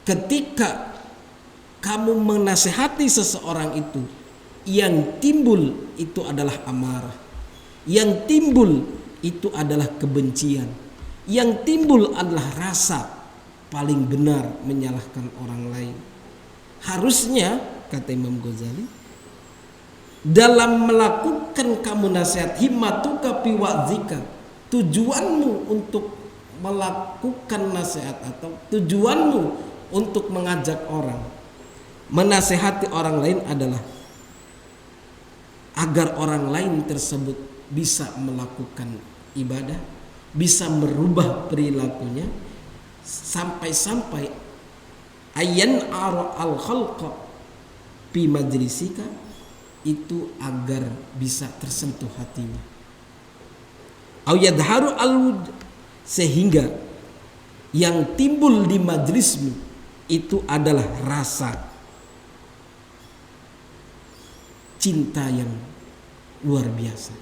ketika kamu menasehati seseorang itu, yang timbul itu adalah amarah, yang timbul itu adalah kebencian, yang timbul adalah rasa paling benar menyalahkan orang lain. Harusnya, kata Imam Ghazali, dalam melakukan kamu nasihat, himmatuka fi wa'zika, tujuanmu untuk melakukan nasihat atau tujuanmu untuk mengajak orang, menasehati orang lain adalah agar orang lain tersebut bisa melakukan ibadah, bisa merubah perilakunya, sampai-sampai ayyan al khalqa fi majlisika, itu agar bisa tersentuh hatinya. Au yadharu al-wud, sehingga yang timbul di majlismu itu adalah rasa cinta yang luar biasa.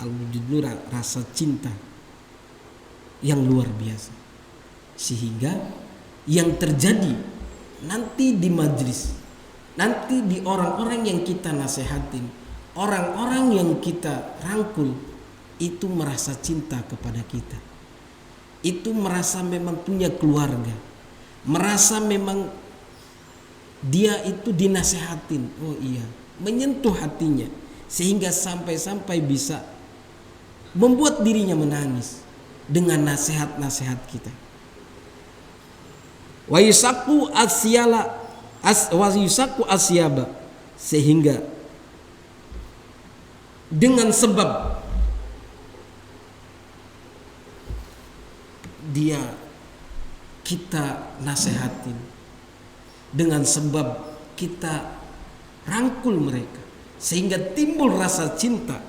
Al-wujud itu rasa cinta yang luar biasa, sehingga yang terjadi nanti di majlis, nanti di orang-orang yang kita nasehatin, orang-orang yang kita rangkul, itu merasa cinta kepada kita, itu merasa memang punya keluarga, merasa memang dia itu dinasehatin. Oh iya, menyentuh hatinya, sehingga sampai-sampai bisa membuat dirinya menangis dengan nasihat-nasihat kita. Wa yusaku asyaba, sehingga dengan sebab dia kita nasehatin, dengan sebab kita rangkul mereka, sehingga timbul rasa cinta,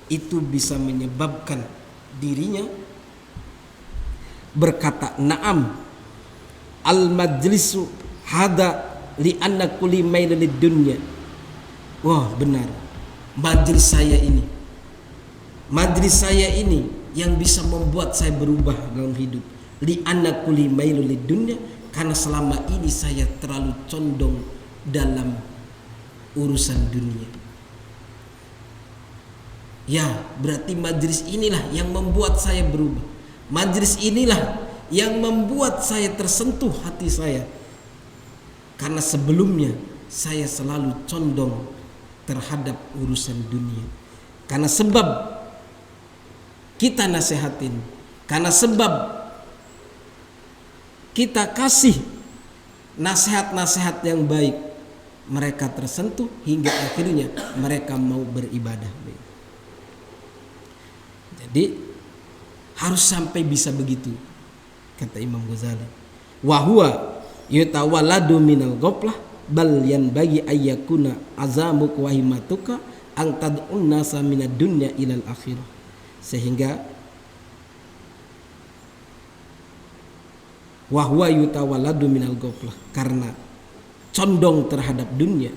itu bisa menyebabkan dirinya berkata, "Na'am, al-majlisu hada li anna kulli mailin dunya." Wah, benar. Majlis saya ini yang bisa membuat saya berubah dalam hidup. Li anna kulli mailin dunya, karena selama ini saya terlalu condong dalam urusan dunia. Ya, berarti majlis inilah yang membuat saya berubah. Majlis inilah yang membuat saya tersentuh hati saya. Karena sebelumnya saya selalu condong terhadap urusan dunia. Karena sebab kita nasihatin, karena sebab kita kasih nasihat-nasihat yang baik, mereka tersentuh hingga akhirnya mereka mau beribadah. Jadi harus sampai bisa begitu, kata Imam Ghazali. Wa huwa yutawalladu minal ghaflah bal yanbaghi ayyakuna azamuk wa himmatuka an tad'un nasa minad dunya ilal akhirah. Sehingga wa huwa yutawalladu minal ghaflah, karena condong terhadap dunia,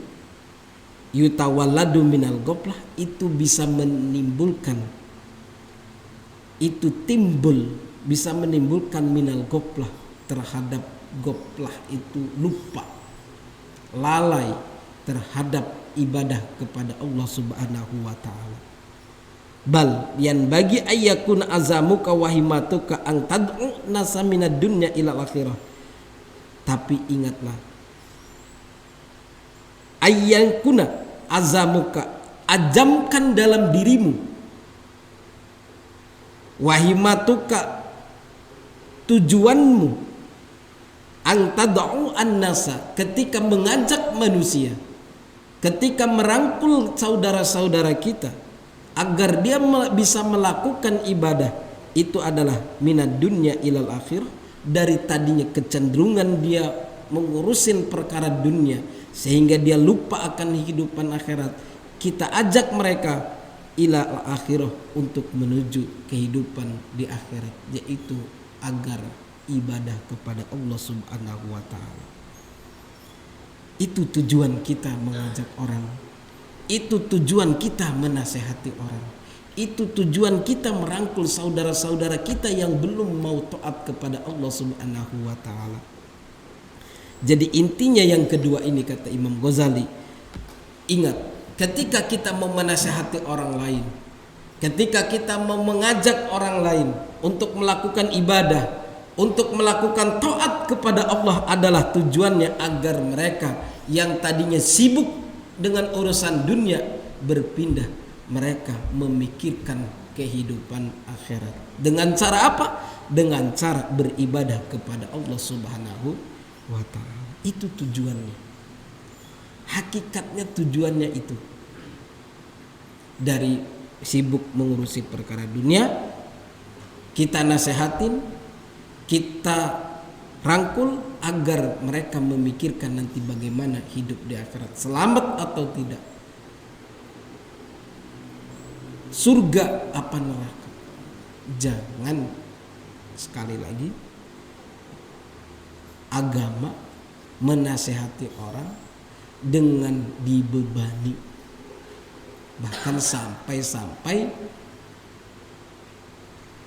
yutawalladu minal ghaflah, itu bisa menimbulkan, itu timbul, bisa menimbulkan minal ghaflah, terhadap ghaflah itu lupa, lalai terhadap ibadah kepada Allah Subhanahu wa taala. Bal yan bagi ayyakun azamuka wa himmatuka an tad'u nasa minad dunya ilal akhirah. Tapi ingatlah, ayyakuna azamuka, ajamkan dalam dirimu, wahimatuka, tujuanmu, antadau an-nasa, ketika mengajak manusia, ketika merangkul saudara-saudara kita agar dia bisa melakukan ibadah, itu adalah minad dunya ilal akhirah, dari tadinya kecenderungan dia mengurusin perkara dunia sehingga dia lupa akan kehidupan akhirat. Kita ajak mereka ila akhirah, untuk menuju kehidupan di akhirat, yaitu agar ibadah kepada Allah Subhanahu wa taala. Itu tujuan kita mengajak orang, itu tujuan kita menasehati orang, itu tujuan kita merangkul saudara-saudara kita yang belum mau taat kepada Allah Subhanahu wa taala. Jadi intinya yang kedua ini, kata Imam Ghazali, ingat, ketika kita mau menasihati orang lain, ketika kita mau mengajak orang lain untuk melakukan ibadah, untuk melakukan taat kepada Allah, adalah tujuannya agar mereka yang tadinya sibuk dengan urusan dunia berpindah, mereka memikirkan kehidupan akhirat. Dengan cara apa? Dengan cara beribadah kepada Allah Subhanahu wa ta'ala. Itu tujuannya. Hakikatnya tujuannya itu. Dari sibuk mengurusi perkara dunia, kita nasehatin, kita rangkul agar mereka memikirkan nanti bagaimana hidup di akhirat, selamat atau tidak, surga apa neraka. Jangan, sekali lagi, agama menasehati orang dengan dibebani, bahkan sampai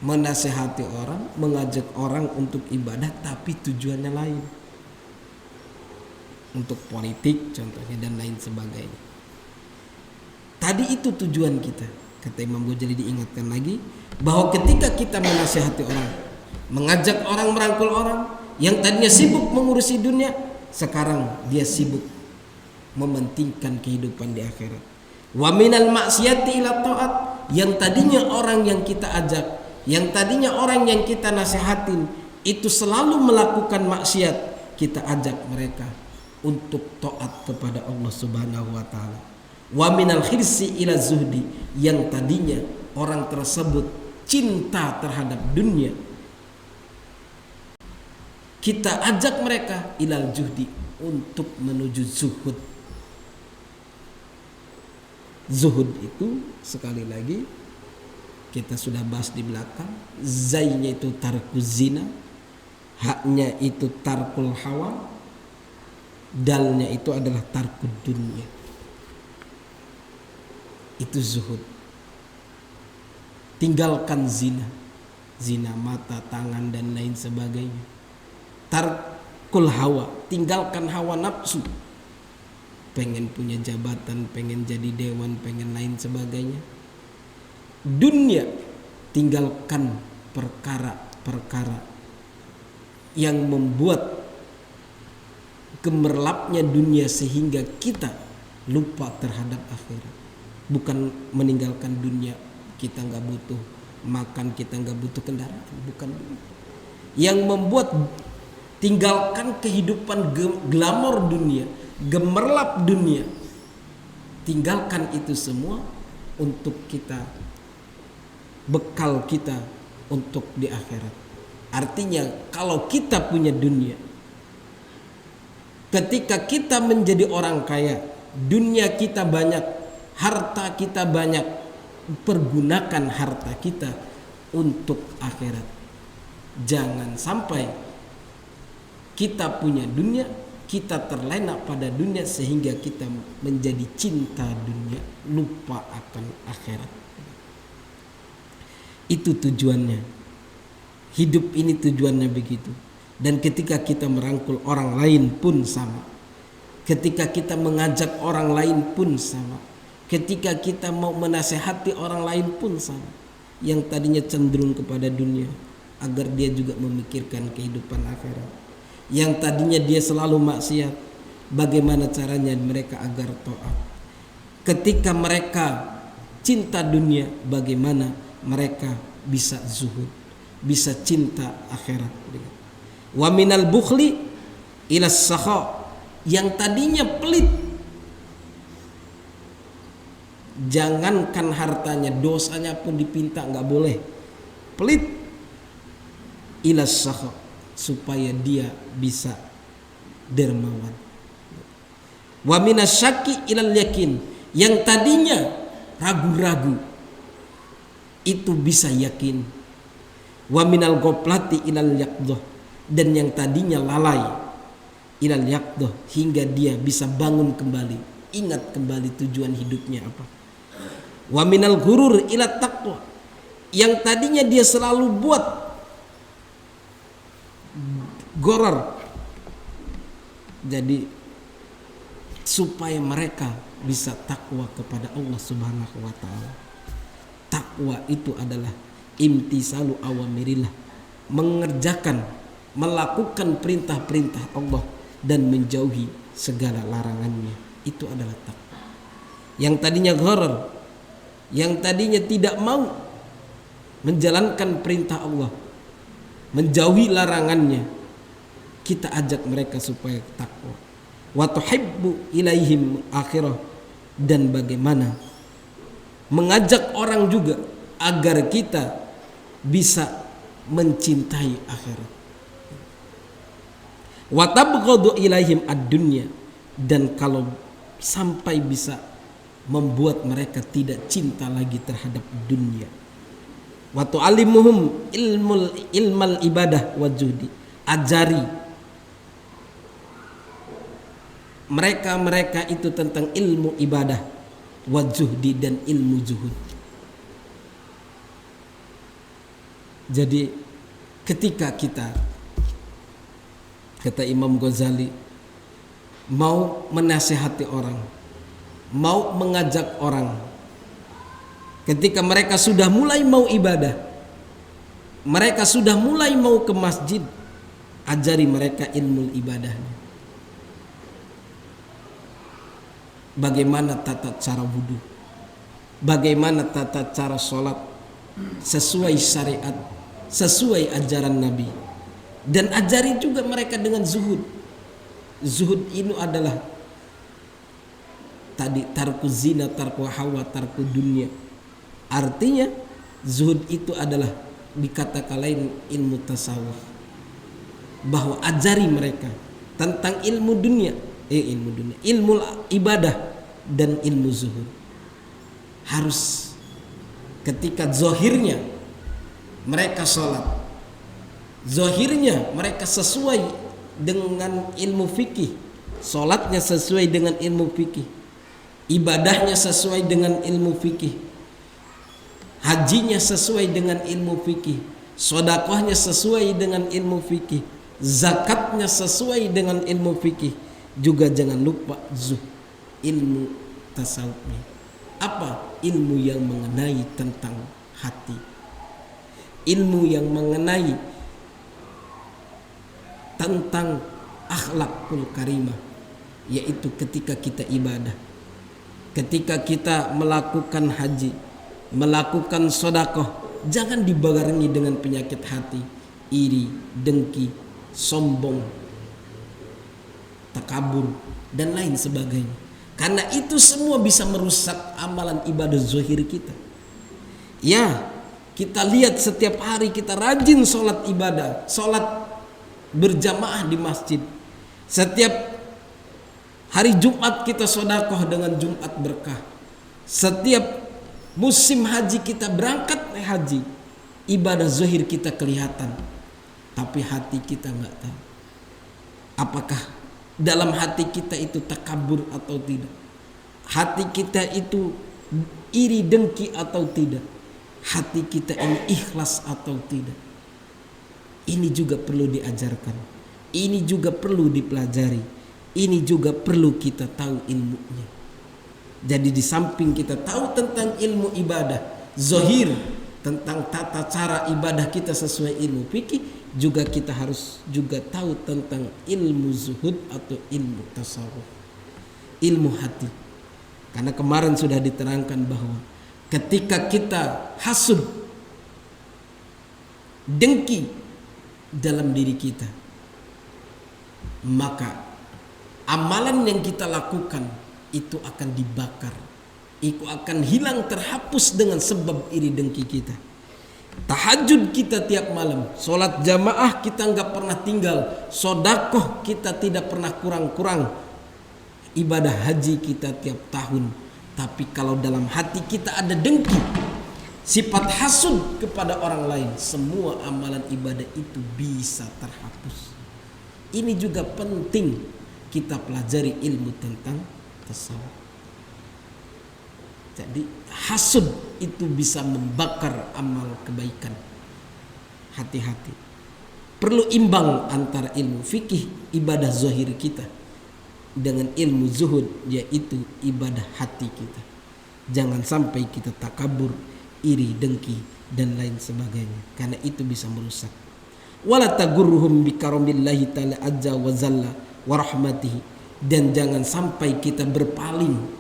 menasehati orang, mengajak orang untuk ibadah tapi tujuannya lain, untuk politik contohnya dan lain sebagainya. Tadi itu tujuan kita, kata Imam Ghazali. Diingatkan lagi bahwa ketika kita menasehati orang, mengajak orang, merangkul orang yang tadinya sibuk mengurusi dunia, sekarang dia sibuk mementingkan kehidupan di akhirat. Wa minal maksiati ila taat, yang tadinya orang yang kita ajak, yang tadinya orang yang kita nasihatin itu selalu melakukan maksiat, kita ajak mereka untuk taat kepada Allah Subhanahu wa taala. Wa minal khirsi ila zuhdi, yang tadinya orang tersebut cinta terhadap dunia, kita ajak mereka ilal juhdi, untuk menuju zuhud. Zuhud itu sekali lagi kita sudah bahas di belakang. Zainya itu tarkuz zina, haknya itu tarkul hawa, dalnya itu adalah tarkud dunia. Itu zuhud. Tinggalkan zina, zina mata, tangan dan lain sebagainya. Tarkul hawa, tinggalkan hawa nafsu, pengen punya jabatan, pengen jadi dewan, pengen lain sebagainya. Dunia, tinggalkan perkara-perkara yang membuat gemerlapnya dunia sehingga kita lupa terhadap akhirat. Bukan meninggalkan dunia, kita nggak butuh makan, kita nggak butuh kendaraan, bukan. Yang membuat tinggalkan kehidupan glamor dunia, gemerlap dunia, tinggalkan itu semua untuk kita, bekal kita untuk di akhirat. Artinya kalau kita punya dunia, ketika kita menjadi orang kaya, dunia kita banyak, harta kita banyak, pergunakan harta kita untuk akhirat. Jangan sampai kita punya dunia, kita terlena pada dunia sehingga kita menjadi cinta dunia, lupa akan akhirat. Itu tujuannya. Hidup ini tujuannya begitu. Dan ketika kita merangkul orang lain pun sama. Ketika kita mengajak orang lain pun sama. Ketika kita mau menasehati orang lain pun sama. Yang tadinya cenderung kepada dunia, agar dia juga memikirkan kehidupan akhirat. Yang tadinya dia selalu maksiat, bagaimana caranya mereka agar taat. Ketika mereka cinta dunia, bagaimana mereka bisa zuhud, bisa cinta akhirat. Wa minal bukhli ila sakha, yang tadinya pelit, jangankan hartanya, dosanya pun dipinta, nggak boleh. Pelit ila sakha, supaya dia bisa dermawan. Wa minasyaki ilal yakin, yang tadinya ragu-ragu itu bisa yakin. Wa minal ghaplati ilal yaqdah, dan yang tadinya lalai ilal yaqdah, hingga dia bisa bangun kembali, ingat kembali tujuan hidupnya apa. Wa minal ghurur ila taqwa, yang tadinya dia selalu buat gorar, jadi supaya mereka bisa takwa kepada Allah Subhanahu wa taala. Takwa itu adalah imtisalu awamirillah, mengerjakan, melakukan perintah-perintah Allah dan menjauhi segala larangannya. Itu adalah takwa. Yang tadinya gharar, yang tadinya tidak mau menjalankan perintah Allah, menjauhi larangannya, kita ajak mereka supaya takwa. Wa tuhibbu ilaihim akhirah, dan bagaimana mengajak orang juga agar kita bisa mencintai akhirat. Wa tabghadu ilaihim ad-dunya, dan kalau sampai bisa membuat mereka tidak cinta lagi terhadap dunia. Wa tu'allimuhum ilmal ibadah wa juhdi, ajari mereka itu tentang ilmu ibadah, wajuhdi, dan ilmu zuhud. Jadi ketika kita, kata Imam Ghazali, mau menasihati orang, mau mengajak orang, ketika mereka sudah mulai mau ibadah, mereka sudah mulai mau ke masjid, ajari mereka ilmu ibadahnya. Bagaimana tata cara wudhu, bagaimana tata cara sholat sesuai syariat, sesuai ajaran Nabi. Dan ajari juga mereka dengan zuhud. Zuhud ini adalah tadi tarku zina, tarku hawa, tarku dunia. Artinya zuhud itu adalah dikatakan lain ilmu tasawuf, bahwa ajari mereka tentang ilmu dunia, ilmu ibadah dan ilmu zuhud. Harus ketika zohirnya mereka sholat, zohirnya mereka sesuai dengan ilmu fikih, sholatnya sesuai dengan ilmu fikih, ibadahnya sesuai dengan ilmu fikih, hajinya sesuai dengan ilmu fikih, sedekahnya sesuai dengan ilmu fikih, zakatnya sesuai dengan ilmu fikih. Juga jangan lupa ilmu tasawufnya. Apa? Ilmu yang mengenai tentang hati, ilmu yang mengenai tentang akhlakul karimah, yaitu ketika kita ibadah, ketika kita melakukan haji, melakukan sedekah, jangan dibarengi dengan penyakit hati, iri, dengki, sombong, takabur, dan lain sebagainya. Karena itu semua bisa merusak amalan ibadah zahir kita. Ya, kita lihat setiap hari kita rajin sholat ibadah, sholat berjamaah di masjid. Setiap hari Jumat kita sedekah dengan Jumat berkah. Setiap musim haji kita berangkat haji, ibadah zahir kita kelihatan, tapi hati kita nggak tahu. Apakah dalam hati kita itu takabur atau tidak? Hati kita itu iri dengki atau tidak? Hati kita ini ikhlas atau tidak? Ini juga perlu diajarkan. Ini juga perlu dipelajari. Ini juga perlu kita tahu ilmunya. Jadi di samping kita tahu tentang ilmu ibadah zahir, tentang tata cara ibadah kita sesuai ilmu fikih, juga kita harus juga tahu tentang ilmu zuhud atau ilmu tasawuf, ilmu hati. Karena kemarin sudah diterangkan bahwa ketika kita hasud, dengki dalam diri kita, maka amalan yang kita lakukan itu akan dibakar, itu akan hilang, terhapus dengan sebab iri dengki kita. Tahajud kita tiap malam, sholat jamaah kita nggak pernah tinggal, sedekah kita tidak pernah kurang-kurang, ibadah haji kita tiap tahun. Tapi kalau dalam hati kita ada dengki, sifat hasud kepada orang lain, semua amalan ibadah itu bisa terhapus. Ini juga penting kita pelajari ilmu tentang tasawuf. Jadi hasud itu bisa membakar amal kebaikan. Hati-hati. Perlu imbang antara ilmu fikih, ibadah zahir kita, dengan ilmu zuhud, yaitu ibadah hati kita. Jangan sampai kita takabur, iri, dengki, dan lain sebagainya. Karena itu bisa merusak. Wala tagurruhum bikaromillahi ta'ala azza wa zalla wa rahmatihi. Dan jangan sampai kita berpaling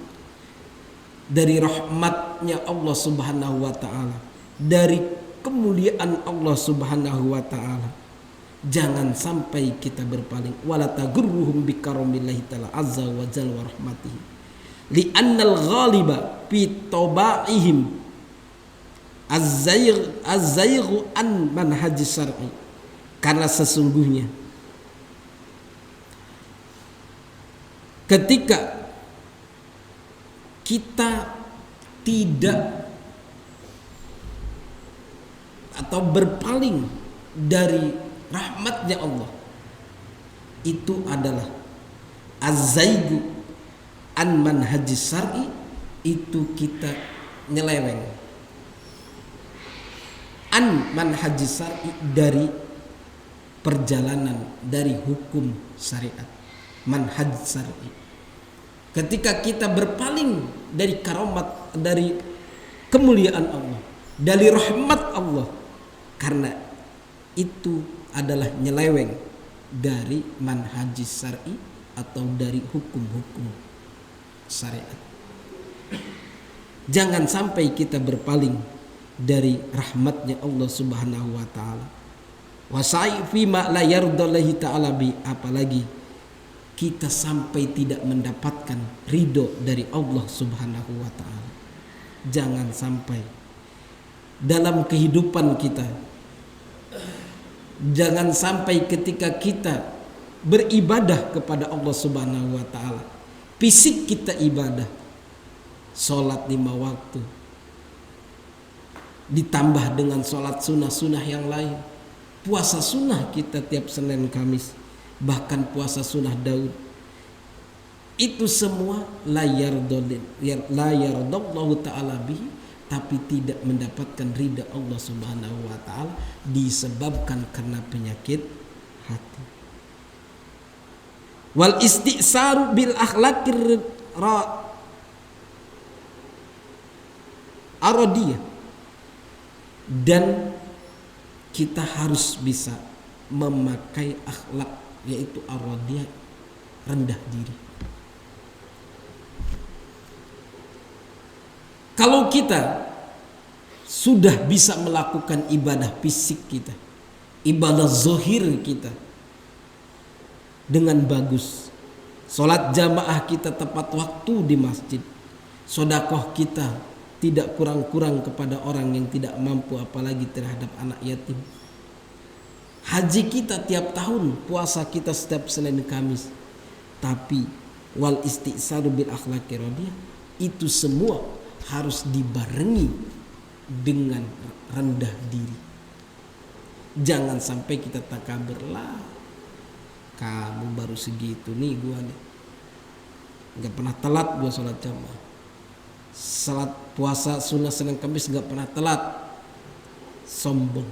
dari rahmatnya Allah subhanahu wa ta'ala, dari kemuliaan Allah subhanahu wa ta'ala. Jangan sampai kita berpaling. Wala tagurruhum bikaromillahi ta'ala azza wa jalla wa rahmatihi li'annal ghaliba fi tabaihim az-zayghu an manhajis syar'i. Karena sesungguhnya ketika kita tidak atau berpaling dari rahmatnya Allah, itu adalah az-zaigu an manhajis syar'i, itu kita nyeleweng an manhajis syar'i, dari perjalanan, dari hukum syariat, manhaj syar'i. Ketika kita berpaling dari karomat, dari kemuliaan Allah, dari rahmat Allah, karena itu adalah nyeleweng dari manhajis syar'i atau dari hukum-hukum syariat. Jangan sampai kita berpaling dari rahmatnya Allah subhanahu wa ta'ala. Wasa'i fima la yardallahi ta'ala bi, apalagi kita sampai tidak mendapatkan ridho dari Allah subhanahu wa ta'ala. Jangan sampai dalam kehidupan kita, jangan sampai ketika kita beribadah kepada Allah subhanahu wa ta'ala, fisik kita ibadah, sholat 5 waktu, ditambah dengan sholat sunnah-sunnah yang lain, puasa sunnah kita tiap Senin Kamis, bahkan puasa sunnah Daud, itu semua la yardallahu ta'ala bihi, tapi tidak mendapatkan ridha Allah Subhanahu wa taala disebabkan karena penyakit hati. Wal isti'saru bil akhlaqir aradiyah, dan kita harus bisa memakai akhlak yaitu aradiyah, rendah diri. Kalau kita sudah bisa melakukan ibadah fisik kita, ibadah zahir kita dengan bagus, sholat jamaah kita tepat waktu di masjid, sedekah kita tidak kurang-kurang kepada orang yang tidak mampu, apalagi terhadap anak yatim, haji kita tiap tahun, puasa kita setiap Senin Kamis, tapi wal isti'saru bil akhlaqir radiyah, itu semua harus dibarengi dengan rendah diri. Jangan sampai kita takabur, lah kamu baru segitu nih, gua nih nggak pernah telat gua sholat jamaah, salat puasa sunnah Senin Kamis nggak pernah telat, sombong,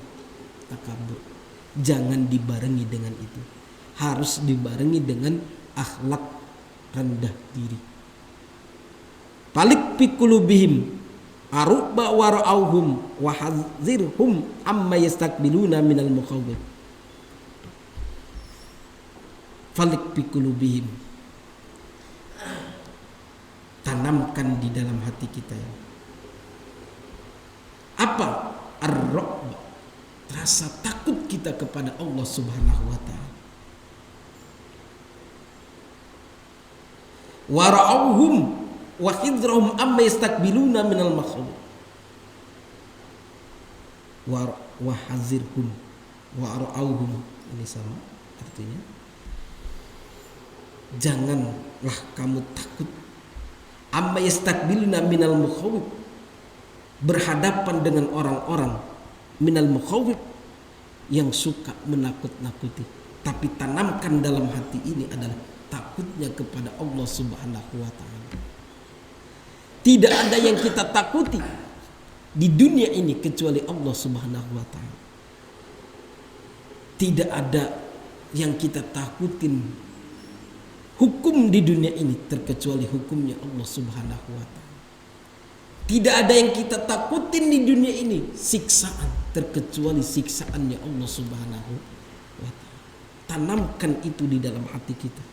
takabur. Jangan dibarengi dengan itu, harus dibarengi dengan akhlak rendah diri. Falik fi qulubihim arubba wara'auhum wa hadzirhum amma yastakbiluna minal mukhawwif. Falik fi qulubihim, tanamkan di dalam hati kita ya. Apa? Ar-ra'ba, rasa takut kita kepada Allah Subhanahu wa taala. Wara'auhum wa hidrahum amma yastakbiluna minal makhawif. Wa hazirhum wa ara'auhum, ini sama artinya. Janganlah kamu takut amma yastakbiluna minal makhawif, berhadapan dengan orang-orang minal makhawif yang suka menakut-nakuti, tapi tanamkan dalam hati ini adalah takutnya kepada Allah Subhanahu wa taala. Tidak ada yang kita takuti di dunia ini kecuali Allah Subhanahu wa taala. Tidak ada yang kita takutin hukum di dunia ini terkecuali hukumnya Allah Subhanahu wa taala. Tidak ada yang kita takutin di dunia ini siksaan terkecuali siksaannya Allah Subhanahu wa taala. Tanamkan itu di dalam hati kita.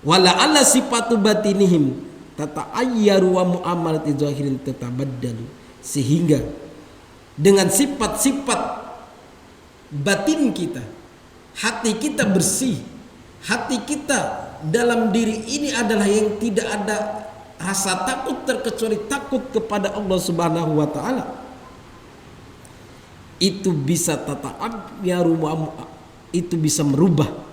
Wala ala sifatu batinihim tata'ayyaru wa mu'amalati zahirin tatabaddalu, sehingga dengan sifat-sifat batin kita, hati kita bersih, hati kita dalam diri ini adalah yang tidak ada rasa takut terkecuali takut kepada Allah Subhanahu wa taala. Itu bisa tata'ayyaru, itu bisa merubah